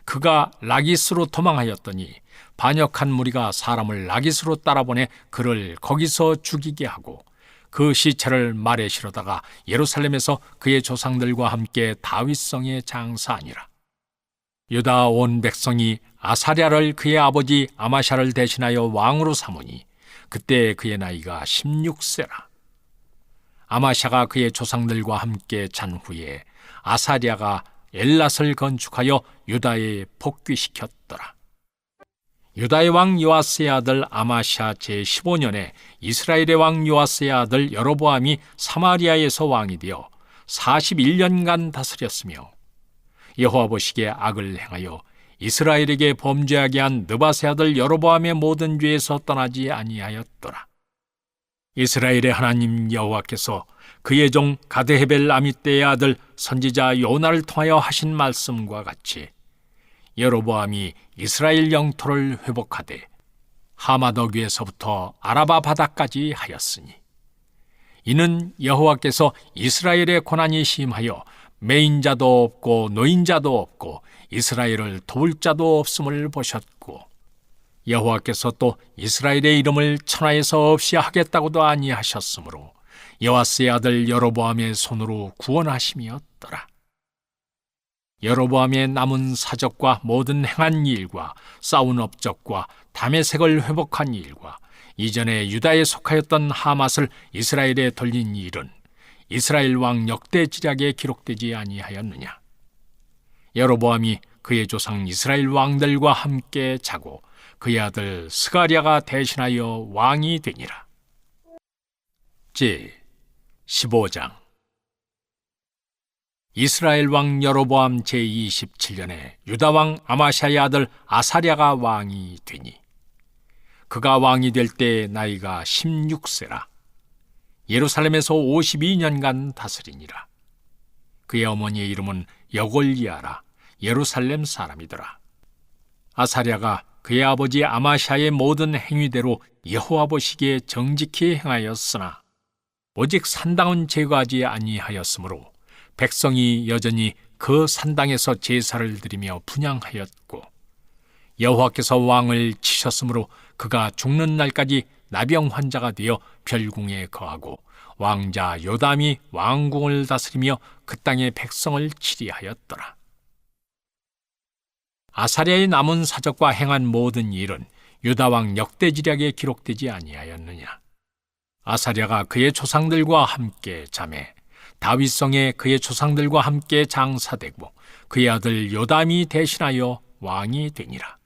그가 라기스로 도망하였더니 반역한 무리가 사람을 라기스로 따라보내 그를 거기서 죽이게 하고 그 시체를 말에 실어다가 예루살렘에서 그의 조상들과 함께 다윗성에 장사하니라. 유다 온 백성이 아사랴를 그의 아버지 아마샤를 대신하여 왕으로 삼으니 그때 그의 나이가 16세라. 아마샤가 그의 조상들과 함께 잔 후에 아사랴가 엘랏을 건축하여 유다에 복귀시켰더라. 유다의 왕 요아스의 아들 아마샤 제15년에 이스라엘의 왕 요아스의 아들 여로보암이 사마리아에서 왕이 되어 41년간 다스렸으며 여호와 보시기에 악을 행하여 이스라엘에게 범죄하게 한 느밧의 아들 여로보암의 모든 죄에서 떠나지 아니하였더라. 이스라엘의 하나님 여호와께서 그의 종 가드헤벨 아미떼의 아들 선지자 요나를 통하여 하신 말씀과 같이 여로보암이 이스라엘 영토를 회복하되 하마더귀에서부터 아라바 바다까지 하였으니 이는 여호와께서 이스라엘의 고난이 심하여 매인자도 없고 노인자도 없고 이스라엘을 도울 자도 없음을 보셨고 여호와께서 또 이스라엘의 이름을 천하에서 없이 하겠다고도 아니하셨으므로 요아스의 아들 여로보암의 손으로 구원하심이었더라. 여로보암의 남은 사적과 모든 행한 일과 싸운 업적과 다메섹을 회복한 일과 이전에 유다에 속하였던 하맛을 이스라엘에 돌린 일은 이스라엘 왕 역대지략에 기록되지 아니하였느냐? 여로보암이 그의 조상 이스라엘 왕들과 함께 자고 그의 아들 스가랴가 대신하여 왕이 되니라. 제 15장. 이스라엘 왕 여로보암 제27년에 유다 왕 아마샤의 아들 아사랴가 왕이 되니 그가 왕이 될 때 나이가 16세라. 예루살렘에서 52년간 다스리니라. 그의 어머니의 이름은 여골리아라. 예루살렘 사람이더라. 아사랴가 그의 아버지 아마샤의 모든 행위대로 여호와 보시기에 정직히 행하였으나 오직 산당은 제거하지 아니하였으므로 백성이 여전히 그 산당에서 제사를 드리며 분향하였고 여호와께서 왕을 치셨으므로 그가 죽는 날까지 나병 환자가 되어 별궁에 거하고 왕자 요담이 왕궁을 다스리며 그 땅의 백성을 치리하였더라. 아사랴의 남은 사적과 행한 모든 일은 유다 왕 역대지략에 기록되지 아니하였느냐? 아사랴가 그의 조상들과 함께 잠에 다윗성에 그의 조상들과 함께 장사되고 그의 아들 요담이 대신하여 왕이 되니라.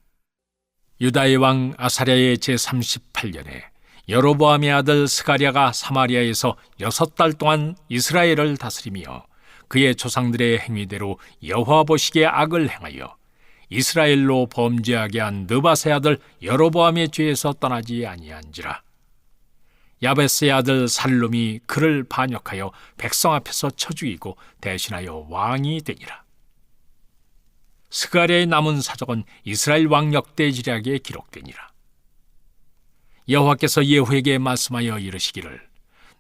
유다의 왕 아사랴의 제38년에 여로보암의 아들 스가랴가 사마리아에서 6달 동안 이스라엘을 다스리며 그의 조상들의 행위대로 여호와 보시기에 악을 행하여 이스라엘로 범죄하게 한 느밧의 아들 여로보암의 죄에서 떠나지 아니한지라. 야베스의 아들 살룸이 그를 반역하여 백성 앞에서 쳐 죽이고 대신하여 왕이 되니라. 스가랴의 남은 사적은 이스라엘 왕 역대지략에 기록되니라. 여호와께서 예후에게 말씀하여 이르시기를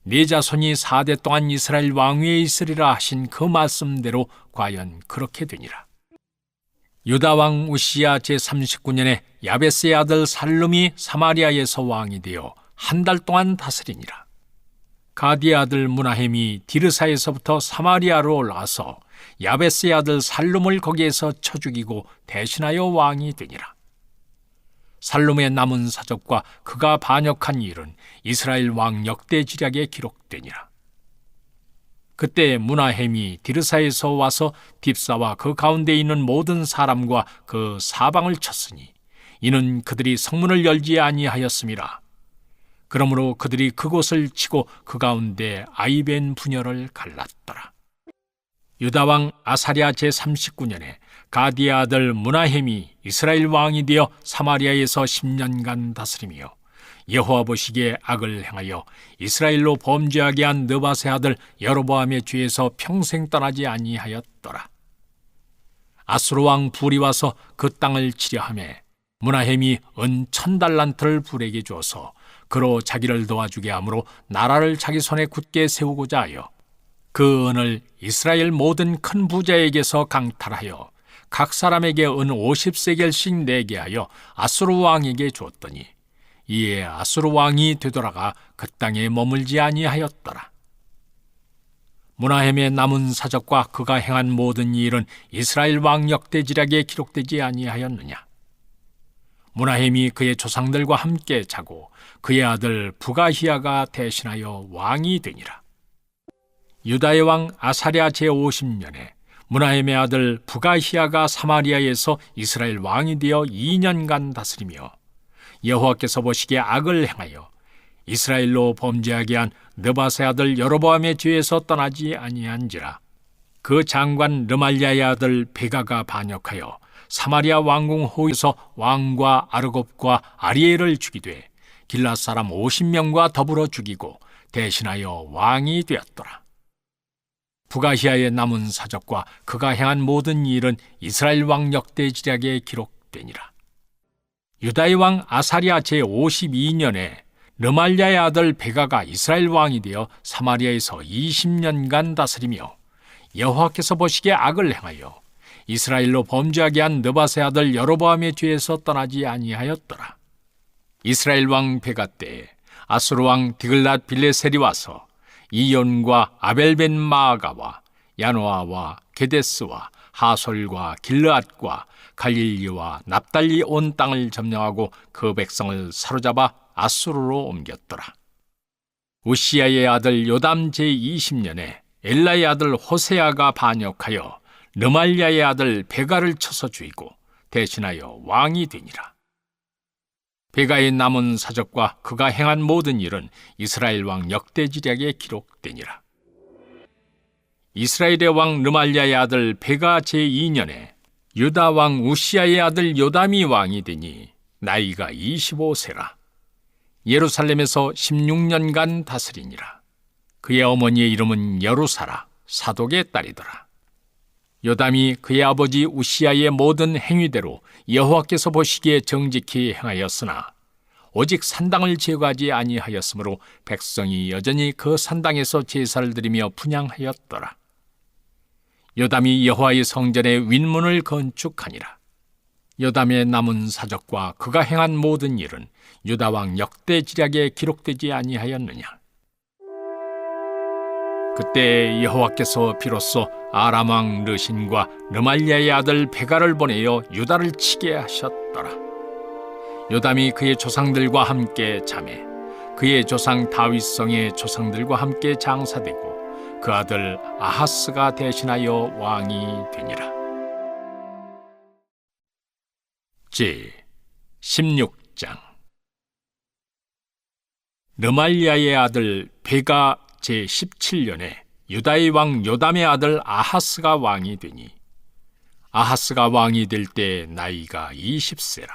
네 자손이 4대 동안 이스라엘 왕위에 있으리라 하신 그 말씀대로 과연 그렇게 되니라. 유다 왕 우시야 제39년에 야베스의 아들 살룸이 사마리아에서 왕이 되어 한 달 동안 다스리니라. 가디의 아들 무나헴이 디르사에서부터 사마리아로 올라와서 야베스의 아들 살룸을 거기에서 쳐 죽이고 대신하여 왕이 되니라. 살룸의 남은 사적과 그가 반역한 일은 이스라엘 왕 역대지략에 기록되니라. 그때 므나헴이 디르사에서 와서 딥사와 그 가운데 있는 모든 사람과 그 사방을 쳤으니 이는 그들이 성문을 열지 아니하였음이라. 그러므로 그들이 그곳을 치고 그 가운데 아이벤 분열을 갈랐더라. 유다 왕 아사랴 제39년에 가디의 아들 므나헴이 이스라엘 왕이 되어 사마리아에서 10년간 다스리며 여호와 보시기에 악을 행하여 이스라엘로 범죄하게 한 느밧의 아들 여로보암의 죄에서 평생 떠나지 아니하였더라. 아수르 왕 불이 와서 그 땅을 치려하매 므나헴이 은 1000달란트를 불에게 주어서 그로 자기를 도와주게 하므로 나라를 자기 손에 굳게 세우고자 하여 그 은을 이스라엘 모든 큰 부자에게서 강탈하여 각 사람에게 은 50세겔씩 내게 하여 아수르 왕에게 주었더니 이에 아수르 왕이 되돌아가 그 땅에 머물지 아니하였더라. 므나헴의 남은 사적과 그가 행한 모든 일은 이스라엘 왕 역대지략에 기록되지 아니하였느냐. 므나헴이 그의 조상들과 함께 자고 그의 아들 부가히야가 대신하여 왕이 되니라. 유다의 왕 아사랴 제50년에 므나헴의 아들 부가히야가 사마리아에서 이스라엘 왕이 되어 2년간 다스리며 여호와께서 보시기에 악을 행하여 이스라엘로 범죄하게 한 느밧의 아들 여로보암의 죄에서 떠나지 아니한지라. 그 장관 르말랴의 아들 베가가 반역하여 사마리아 왕궁 호에서 왕과 아르곱과 아리엘을 죽이되 길앗 사람 50명과 더불어 죽이고 대신하여 왕이 되었더라. 부가히야의 남은 사적과 그가 행한 모든 일은 이스라엘 왕 역대지략에 기록되니라. 유다의 왕 아사랴 제52년에 르말랴의 아들 베가가 이스라엘 왕이 되어 사마리아에서 20년간 다스리며 여호와께서 보시기에 악을 행하여 이스라엘로 범죄하게 한 느밧의 아들 여로보암의 죄에서 떠나지 아니하였더라. 이스라엘 왕 베가 때에 아수르 왕 디글랏 빌레셀이 와서 이온과 아벨벤 마아가와 야노아와 게데스와 하솔과 길르앗과 갈릴리와 납달리 온 땅을 점령하고 그 백성을 사로잡아 아수르로 옮겼더라. 우시야의 아들 요담 제20년에 엘라의 아들 호세아가 반역하여 르말랴의 아들 베가를 쳐서 죽이고 대신하여 왕이 되니라. 베가의 남은 사적과 그가 행한 모든 일은 이스라엘 왕 역대지략에 기록되니라. 이스라엘의 왕 르말랴의 아들 베가 제2년에 유다 왕 우시야의 아들 요담이 왕이 되니 나이가 25세라. 예루살렘에서 16년간 다스리니라. 그의 어머니의 이름은 여루사라, 사독의 딸이더라. 요담이 그의 아버지 우시야의 모든 행위대로 여호와께서 보시기에 정직히 행하였으나 오직 산당을 제거하지 아니하였으므로 백성이 여전히 그 산당에서 제사를 드리며 분향하였더라. 요담이 여호와의 성전에 윗문을 건축하니라. 요담의 남은 사적과 그가 행한 모든 일은 유다 왕 역대지략에 기록되지 아니하였느냐. 그때 여호와께서 비로소 아람 왕 르신과 르말랴의 아들 베가를 보내어 유다를 치게 하셨더라. 요담이 그의 조상들과 함께 자매 그의 조상 다윗성의 조상들과 함께 장사되고 그 아들 아하스가 대신하여 왕이 되니라. 제16장. 르말랴의 아들 베가 제17년에 유다의 왕 요담의 아들 아하스가 왕이 되니 아하스가 왕이 될 때 나이가 20세라.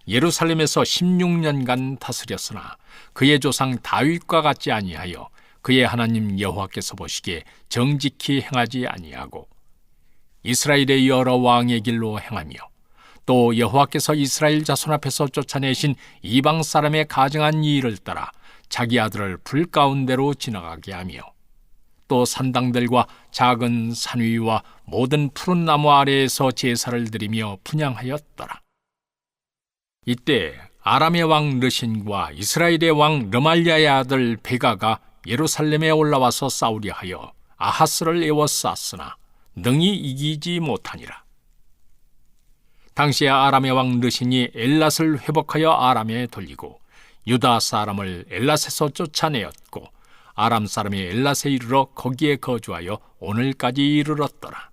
예루살렘에서 16년간 다스렸으나 그의 조상 다윗과 같지 아니하여 그의 하나님 여호와께서 보시기에 정직히 행하지 아니하고 이스라엘의 여러 왕의 길로 행하며 또 여호와께서 이스라엘 자손 앞에서 쫓아내신 이방 사람의 가증한 일을 따라 자기 아들을 불 가운데로 지나가게 하며 또 산당들과 작은 산 위와 모든 푸른 나무 아래에서 제사를 드리며 분향하였더라. 이때 아람의 왕 르신과 이스라엘의 왕 르말랴의 아들 베가가 예루살렘에 올라와서 싸우려 하여 아하스를 에워쌌으나 능히 이기지 못하니라. 당시에 아람의 왕 르신이 엘랏을 회복하여 아람에 돌리고 유다 사람을 엘랏에서 쫓아내었고 아람 사람이 엘랏에 이르러 거기에 거주하여 오늘까지 이르렀더라.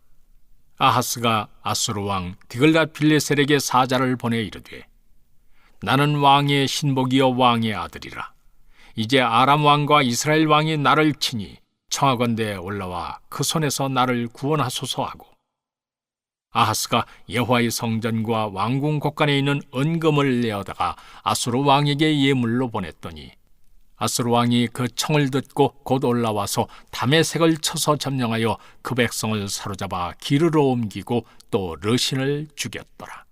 아하스가 아수르 왕 디글랏빌레셀에게 사자를 보내 이르되, 나는 왕의 신복이요 왕의 아들이라. 이제 아람 왕과 이스라엘 왕이 나를 치니 청하건대 올라와 그 손에서 나를 구원하소서 하고, 아하스가 여호와의 성전과 왕궁 곳간에 있는 은금을 내어다가 아수르 왕에게 예물로 보냈더니 아수르 왕이 그 청을 듣고 곧 올라와서 다메섹을 쳐서 점령하여 그 백성을 사로잡아 기르로 옮기고 또 르신을 죽였더라.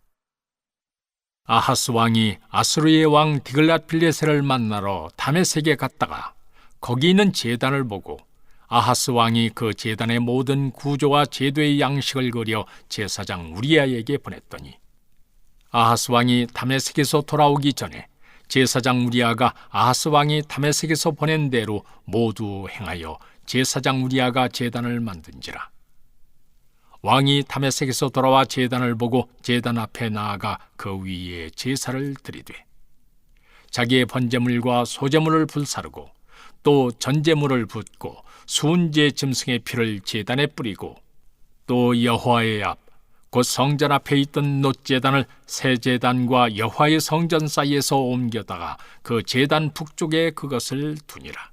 아하스 왕이 아수르의 왕 디글랏빌레셀을 만나러 다메섹에 갔다가 거기 있는 제단을 보고 아하스 왕이 그 제단의 모든 구조와 제도의 양식을 그려 제사장 우리아에게 보냈더니, 아하스 왕이 다메섹에서 돌아오기 전에 제사장 우리아가 아하스 왕이 다메섹에서 보낸 대로 모두 행하여 제사장 우리아가 제단을 만든지라. 왕이 다메섹에서 돌아와 제단을 보고 제단 앞에 나아가 그 위에 제사를 드리되, 자기의 번제물과 소제물을 불사르고 또 전제물을 붓고 순제 짐승의 피를 제단에 뿌리고 또 여호와의 앞 곧 성전 앞에 있던 놋제단을 새 제단과 여호와의 성전 사이에서 옮겨다가 그 제단 북쪽에 그것을 두니라.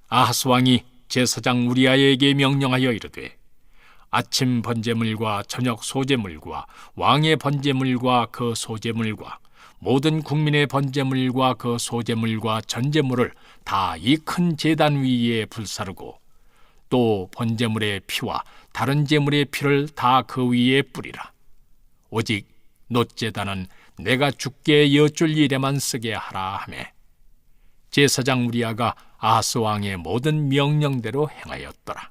아하스 왕이 제사장 우리아에게 명령하여 이르되, 아침 번제물과 저녁 소제물과 왕의 번제물과 그 소제물과 모든 국민의 번제물과 그 소제물과 전제물을 다 이 큰 제단 위에 불사르고 또 번제물의 피와 다른 제물의 피를 다 그 위에 뿌리라. 오직 놋제단은 내가 주께 여쭐 일에만 쓰게 하라 하매, 제사장 우리아가 아하스 왕의 모든 명령대로 행하였더라.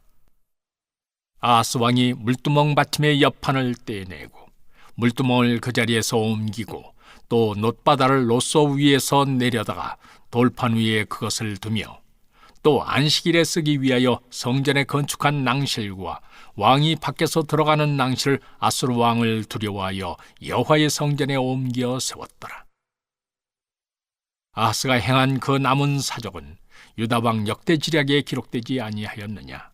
아하스 왕이 물두멍 받침의 옆판을 떼내고 물두멍을 그 자리에서 옮기고 또 놋바다를 놋소 위에서 내려다가 돌판 위에 그것을 두며 또 안식일에 쓰기 위하여 성전에 건축한 낭실과 왕이 밖에서 들어가는 낭실을 아수르 왕을 두려워하여 여호와의 성전에 옮겨 세웠더라. 아하스가 행한 그 남은 사적은 유다 왕 역대지략에 기록되지 아니하였느냐.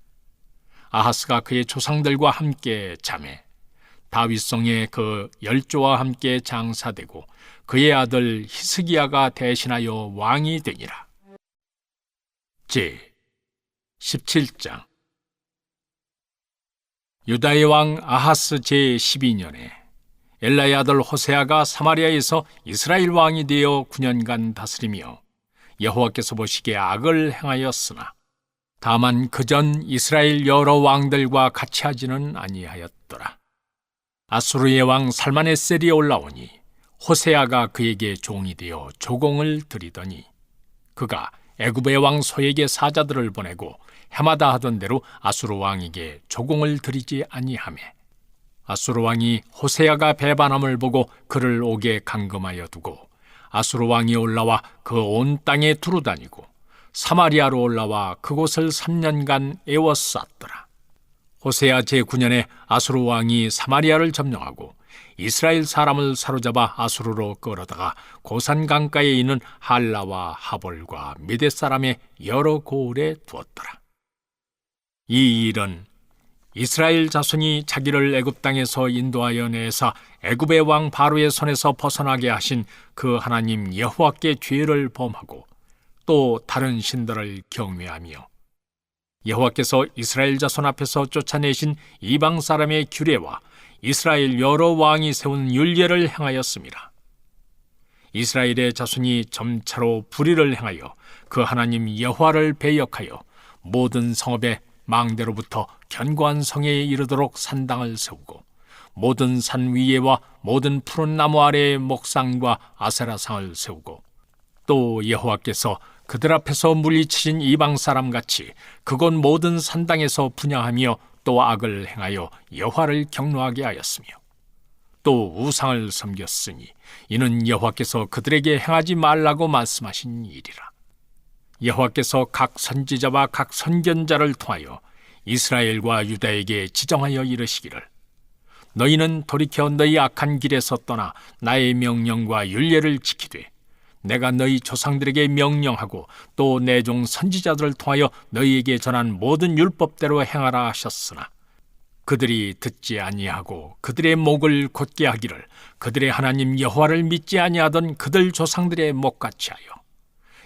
아하스가 그의 조상들과 함께 잠에 다윗성의 그 열조와 함께 장사되고 그의 아들 히스기야가 대신하여 왕이 되니라. 제 17장. 유다의 왕 아하스 제 12년에 엘라의 아들 호세아가 사마리아에서 이스라엘 왕이 되어 9년간 다스리며 여호와께서 보시기에 악을 행하였으나 다만 그전 이스라엘 여러 왕들과 같이 하지는 아니하였더라. 아수르의 왕 살마네셀이 올라오니 호세아가 그에게 종이 되어 조공을 드리더니 그가 애굽의 왕 소에게 사자들을 보내고 해마다 하던 대로 아수르 왕에게 조공을 드리지 아니하매, 아수르 왕이 호세아가 배반함을 보고 그를 옥에 감금하여 두고 아수르 왕이 올라와 그 온 땅에 두루다니고 사마리아로 올라와 그곳을 3년간 에워쌌더라. 호세아 제9년에 아수르 왕이 사마리아를 점령하고 이스라엘 사람을 사로잡아 아수르로 끌어다가 고산 강가에 있는 할라와 하볼과 미대 사람의 여러 고을에 두었더라. 이 일은 이스라엘 자손이 자기를 애굽 땅에서 인도하여 내사 애굽의 왕 바로의 손에서 벗어나게 하신 그 하나님 여호와께 죄를 범하고 또 다른 신들을 경외하며 여호와께서 이스라엘 자손 앞에서 쫓아내신 이방 사람의 규례와 이스라엘 여러 왕이 세운 율례를 행하였습니다. 이스라엘의 자손이 점차로 불의를 행하여 그 하나님 여호와를 배역하여 모든 성읍의 망대로부터 견고한 성에 이르도록 산당을 세우고 모든 산 위에와 모든 푸른 나무 아래에 목상과 아세라상을 세우고 또 여호와께서 그들 앞에서 물리치신 이방 사람같이 그곳 모든 산당에서 분향하며 또 악을 행하여 여호와를 경노하게 하였으며 또 우상을 섬겼으니 이는 여호와께서 그들에게 행하지 말라고 말씀하신 일이라. 여호와께서 각 선지자와 각 선견자를 통하여 이스라엘과 유다에게 지정하여 이르시기를 너희는 돌이켜 너희 악한 길에서 떠나 나의 명령과 율례를 지키되 내가 너희 조상들에게 명령하고 또 내 종 선지자들을 통하여 너희에게 전한 모든 율법대로 행하라 하셨으나 그들이 듣지 아니하고 그들의 목을 곧게 하기를 그들의 하나님 여호와를 믿지 아니하던 그들 조상들의 목같이 하여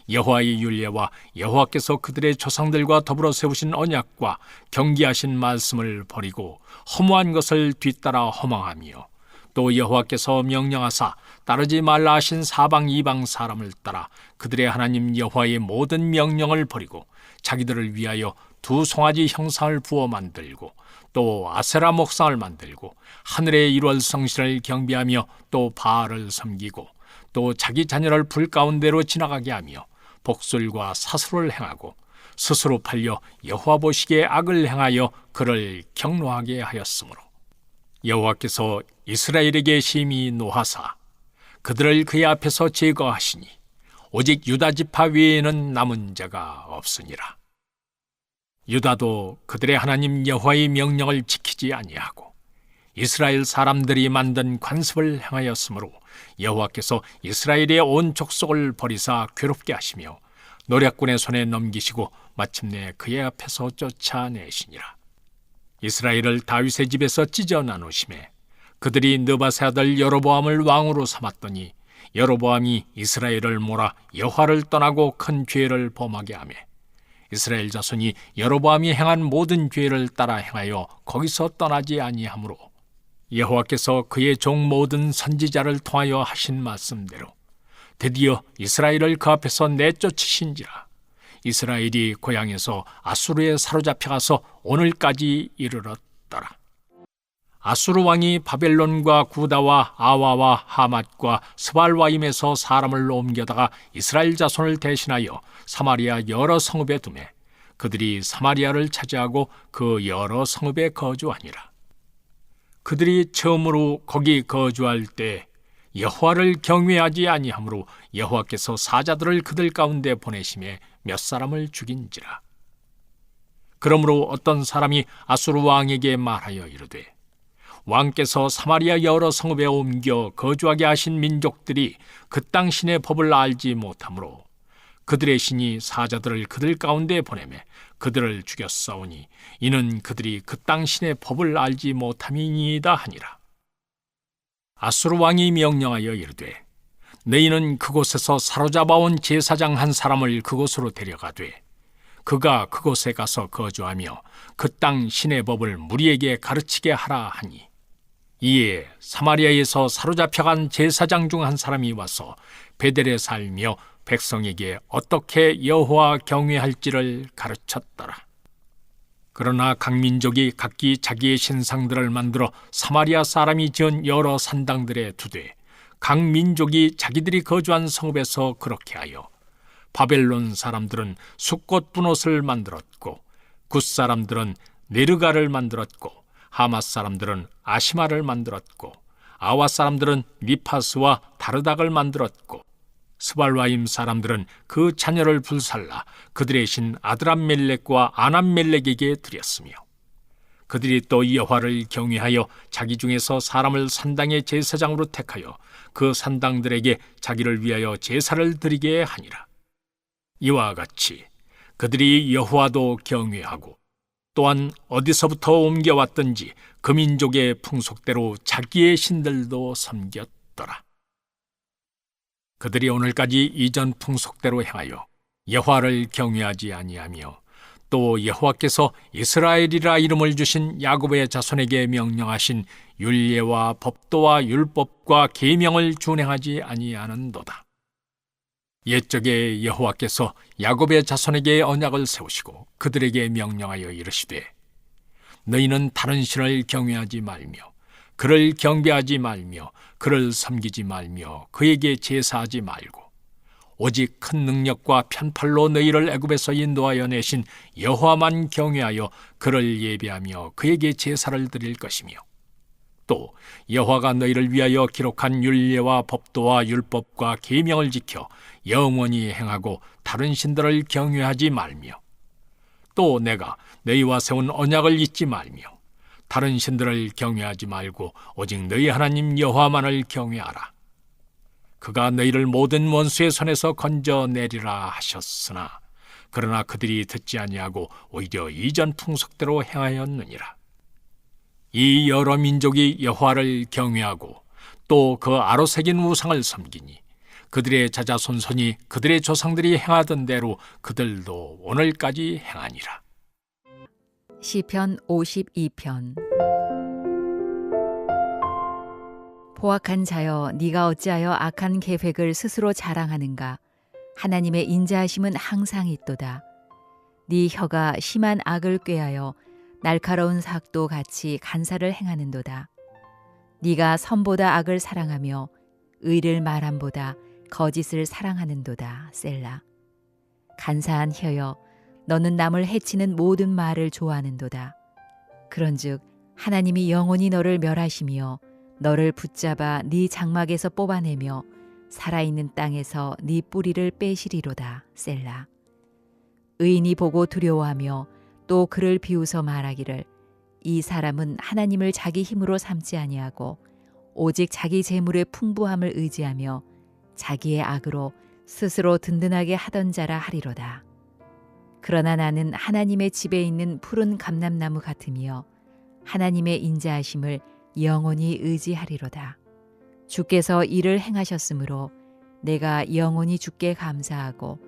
여호와의 율례와 여호와께서 그들의 조상들과 더불어 세우신 언약과 경계하신 말씀을 버리고 허무한 것을 뒤따라 허망하며 또 여호와께서 명령하사 따르지 말라 하신 사방 이방 사람을 따라 그들의 하나님 여호와의 모든 명령을 버리고 자기들을 위하여 두 송아지 형상을 부어 만들고 또 아세라 목상을 만들고 하늘의 일월 성신을 경배하며 또 바알을 섬기고 또 자기 자녀를 불 가운데로 지나가게 하며 복술과 사슬을 행하고 스스로 팔려 여호와 보시기에 악을 행하여 그를 경노하게 하였으므로 여호와께서 이스라엘에게 심히 노하사 그들을 그의 앞에서 제거하시니 오직 유다 지파 외에는 남은 자가 없으니라. 유다도 그들의 하나님 여호와의 명령을 지키지 아니하고 이스라엘 사람들이 만든 관습을 행하였으므로 여호와께서 이스라엘의 온 족속을 버리사 괴롭게 하시며 노략군의 손에 넘기시고 마침내 그의 앞에서 쫓아내시니라. 이스라엘을 다윗의 집에서 찢어 나누심에 그들이 느바세 아들 여로보암을 왕으로 삼았더니 여로보암이 이스라엘을 몰아 여호와를 떠나고 큰 죄를 범하게 하며 이스라엘 자손이 여로보암이 행한 모든 죄를 따라 행하여 거기서 떠나지 아니하므로 여호와께서 그의 종 모든 선지자를 통하여 하신 말씀대로 드디어 이스라엘을 그 앞에서 내쫓으신지라. 이스라엘이 고향에서 아수르에 사로잡혀가서 오늘까지 이르렀더라. 아수르 왕이 바벨론과 구다와 아와와 하맛과 스발와임에서 사람을 옮겨다가 이스라엘 자손을 대신하여 사마리아 여러 성읍에 두매 그들이 사마리아를 차지하고 그 여러 성읍에 거주하니라. 그들이 처음으로 거기 거주할 때 여호와를 경외하지 아니하므로 여호와께서 사자들을 그들 가운데 보내심에 몇 사람을 죽인지라. 그러므로 어떤 사람이 아수르 왕에게 말하여 이르되 왕께서 사마리아 여러 성읍에 옮겨 거주하게 하신 민족들이 그 땅 신의 법을 알지 못하므로 그들의 신이 사자들을 그들 가운데 보내매 그들을 죽였사오니 이는 그들이 그 땅 신의 법을 알지 못함이니이다 하니라. 아수르 왕이 명령하여 이르되 너희는 그곳에서 사로잡아온 제사장 한 사람을 그곳으로 데려가되 그가 그곳에 가서 거주하며 그 땅 신의 법을 무리에게 가르치게 하라 하니 이에 사마리아에서 사로잡혀간 제사장 중 한 사람이 와서 베델에 살며 백성에게 어떻게 여호와 경외할지를 가르쳤더라. 그러나 각 민족이 각기 자기의 신상들을 만들어 사마리아 사람이 지은 여러 산당들에 두되 각 민족이 자기들이 거주한 성읍에서 그렇게 하여 바벨론 사람들은 숫꽃 분옷을 만들었고 굿 사람들은 네르가를 만들었고 하맛 사람들은 아시마를 만들었고 아와 사람들은 니파스와 다르닥을 만들었고 스발와임 사람들은 그 자녀를 불살라 그들의 신 아드람멜렉과 아남멜렉에게 드렸으며 그들이 또 여호와를 경외하여 자기 중에서 사람을 산당의 제사장으로 택하여 그 산당들에게 자기를 위하여 제사를 드리게 하니라. 이와 같이 그들이 여호와도 경외하고 또한 어디서부터 옮겨왔든지 그 민족의 풍속대로 자기의 신들도 섬겼더라. 그들이 오늘까지 이전 풍속대로 행하여 여호와를 경외하지 아니하며 또 여호와께서 이스라엘이라 이름을 주신 야곱의 자손에게 명령하신 율례와 법도와 율법과 계명을 준행하지 아니하는도다. 옛적에 여호와께서 야곱의 자손에게 언약을 세우시고 그들에게 명령하여 이르시되 너희는 다른 신을 경외하지 말며 그를 경배하지 말며 그를 섬기지 말며 그에게 제사하지 말고 오직 큰 능력과 편팔로 너희를 애굽에서 인도하여 내신 여호와만 경외하여 그를 예배하며 그에게 제사를 드릴 것이며 또 여호와가 너희를 위하여 기록한 율례와 법도와 율법과 계명을 지켜 영원히 행하고 다른 신들을 경외하지 말며 또 내가 너희와 세운 언약을 잊지 말며 다른 신들을 경외하지 말고 오직 너희 하나님 여호와만을 경외하라. 그가 너희를 모든 원수의 손에서 건져내리라 하셨으나 그러나 그들이 듣지 아니하고 오히려 이전 풍속대로 행하였느니라. 이 여러 민족이 여호와를 경외하고 또 그 아로 새긴 우상을 섬기니 그들의 자자손손이 그들의 조상들이 행하던 대로 그들도 오늘까지 행하니라. 시편 52편. 포악한 자여, 네가 어찌하여 악한 계획을 스스로 자랑하는가? 하나님의 인자하심은 항상 있도다. 네 혀가 심한 악을 꾀하여 날카로운 삭도 같이 간사를 행하는도다. 네가 선보다 악을 사랑하며 의를 말함보다 거짓을 사랑하는도다. 셀라. 간사한 혀여, 너는 남을 해치는 모든 말을 좋아하는도다. 그런즉 하나님이 영원히 너를 멸하시며 너를 붙잡아 네 장막에서 뽑아내며 살아있는 땅에서 네 뿌리를 빼시리로다. 셀라. 의인이 보고 두려워하며 또 그를 비웃어 말하기를 이 사람은 하나님을 자기 힘으로 삼지 아니하고 오직 자기 재물의 풍부함을 의지하며 자기의 악으로 스스로 든든하게 하던 자라 하리로다. 그러나 나는 하나님의 집에 있는 푸른 감람나무 같으며 하나님의 인자하심을 영원히 의지하리로다. 주께서 이를 행하셨으므로 내가 영원히 주께 감사하고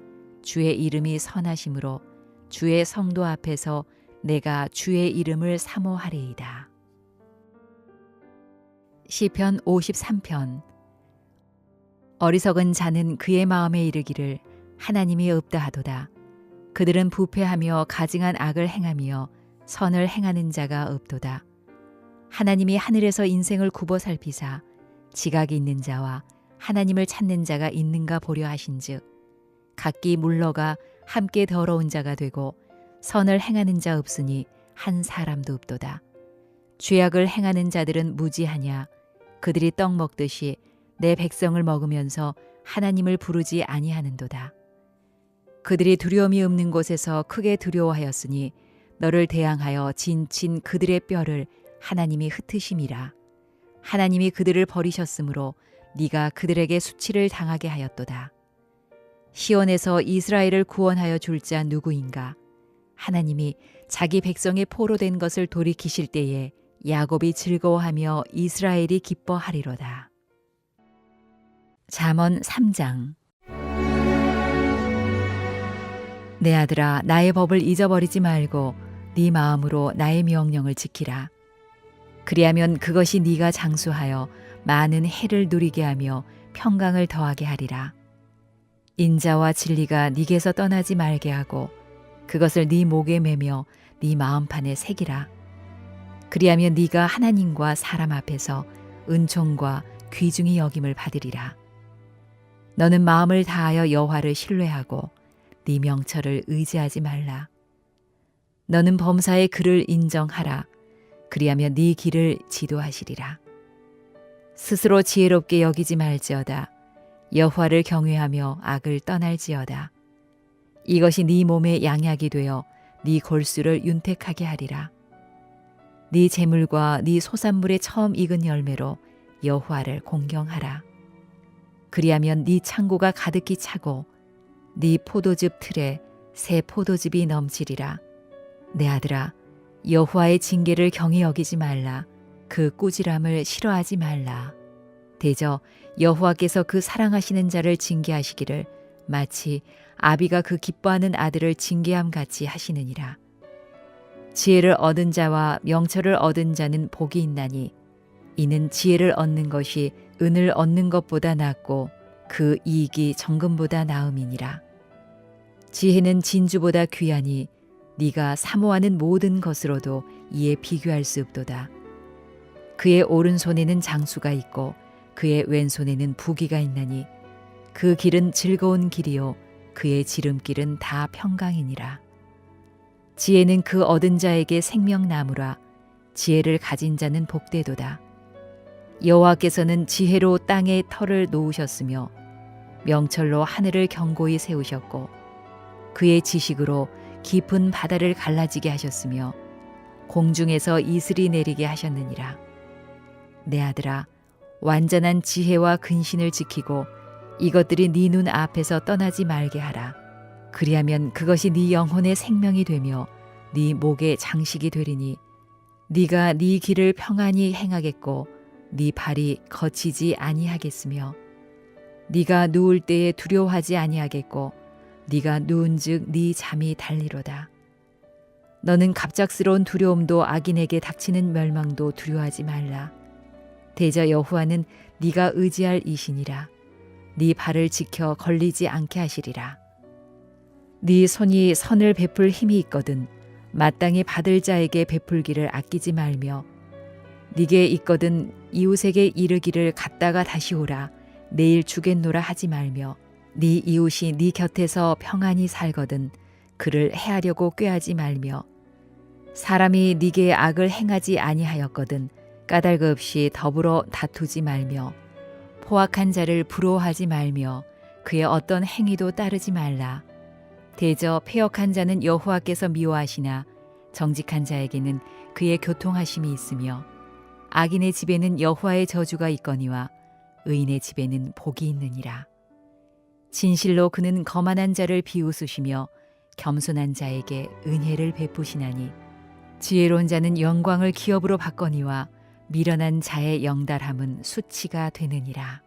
주의 이름이 선하심으로 주의 성도 앞에서 내가 주의 이름을 사모하리이다. 시편 53편. 어리석은 자는 그의 마음에 이르기를 하나님이 없다 하도다. 그들은 부패하며 가증한 악을 행하며 선을 행하는 자가 없도다. 하나님이 하늘에서 인생을 굽어 살피사 지각이 있는 자와 하나님을 찾는 자가 있는가 보려 하신즉 각기 물러가 함께 더러운 자가 되고 선을 행하는 자 없으니 한 사람도 없도다. 죄악을 행하는 자들은 무지하냐? 그들이 떡 먹듯이 내 백성을 먹으면서 하나님을 부르지 아니하는도다. 그들이 두려움이 없는 곳에서 크게 두려워하였으니 너를 대항하여 진친 그들의 뼈를 하나님이 흩으심이라. 하나님이 그들을 버리셨으므로 네가 그들에게 수치를 당하게 하였도다. 시온에서 이스라엘을 구원하여 줄 자 누구인가? 하나님이 자기 백성의 포로된 것을 돌이키실 때에 야곱이 즐거워하며 이스라엘이 기뻐하리로다. 잠언 3장. 내 아들아, 나의 법을 잊어버리지 말고 네 마음으로 나의 명령을 지키라. 그리하면 그것이 네가 장수하여 많은 해를 누리게 하며 평강을 더하게 하리라. 인자와 진리가 네게서 떠나지 말게 하고 그것을 네 목에 매며 네 마음판에 새기라. 그리하면 네가 하나님과 사람 앞에서 은총과 귀중히 여김을 받으리라. 너는 마음을 다하여 여호와를 신뢰하고 네 명철을 의지하지 말라. 너는 범사의 그를 인정하라. 그리하면 네 길을 지도하시리라. 스스로 지혜롭게 여기지 말지어다. 여호와를 경외하며 악을 떠날지어다. 이것이 네 몸의 양약이 되어 네 골수를 윤택하게 하리라. 네 재물과 네 소산물의 처음 익은 열매로 여호와를 공경하라. 그리하면 네 창고가 가득히 차고 네 포도즙 틀에 새 포도즙이 넘치리라. 내 아들아, 여호와의 징계를 경히 여기지 말라. 그 꾸지람을 싫어하지 말라. 대저 여호와께서 그 사랑하시는 자를 징계하시기를 마치 아비가 그 기뻐하는 아들을 징계함 같이 하시느니라. 지혜를 얻은 자와 명철을 얻은 자는 복이 있나니 이는 지혜를 얻는 것이 은을 얻는 것보다 낫고 그 이익이 정금보다 나음이니라. 지혜는 진주보다 귀하니 네가 사모하는 모든 것으로도 이에 비교할 수 없도다. 그의 오른손에는 장수가 있고 그의 왼손에는 부귀가 있나니 그 길은 즐거운 길이요 그의 지름길은 다 평강이니라. 지혜는 그 얻은 자에게 생명나무라. 지혜를 가진 자는 복되도다. 여호와께서는 지혜로 땅에 터를 놓으셨으며 명철로 하늘을 견고히 세우셨고 그의 지식으로 깊은 바다를 갈라지게 하셨으며 공중에서 이슬이 내리게 하셨느니라. 내 아들아, 완전한 지혜와 근신을 지키고 이것들이 네 눈 앞에서 떠나지 말게 하라. 그리하면 그것이 네 영혼의 생명이 되며 네 목의 장식이 되리니 네가 네 길을 평안히 행하겠고 네 발이 거치지 아니하겠으며 네가 누울 때에 두려워하지 아니하겠고 네가 누운즉 네 잠이 달리로다. 너는 갑작스러운 두려움도 악인에게 닥치는 멸망도 두려워하지 말라. 대저 여호와는 네가 의지할 이시니라. 네 발을 지켜 걸리지 않게 하시리라. 네 손이 선을 베풀 힘이 있거든 마땅히 받을 자에게 베풀기를 아끼지 말며 네게 있거든 이웃에게 이르기를 갔다가 다시 오라 내일 주겠노라 하지 말며 네 이웃이 네 곁에서 평안히 살거든 그를 해하려고 꾀하지 말며 사람이 네게 악을 행하지 아니하였거든 까닭 없이 더불어 다투지 말며 포악한 자를 부러워하지 말며 그의 어떤 행위도 따르지 말라. 대저 패역한 자는 여호와께서 미워하시나 정직한 자에게는 그의 교통하심이 있으며 악인의 집에는 여호와의 저주가 있거니와 의인의 집에는 복이 있느니라. 진실로 그는 거만한 자를 비웃으시며 겸손한 자에게 은혜를 베푸시나니 지혜로운 자는 영광을 기업으로 받거니와 미련한 자의 영달함은 수치가 되느니라.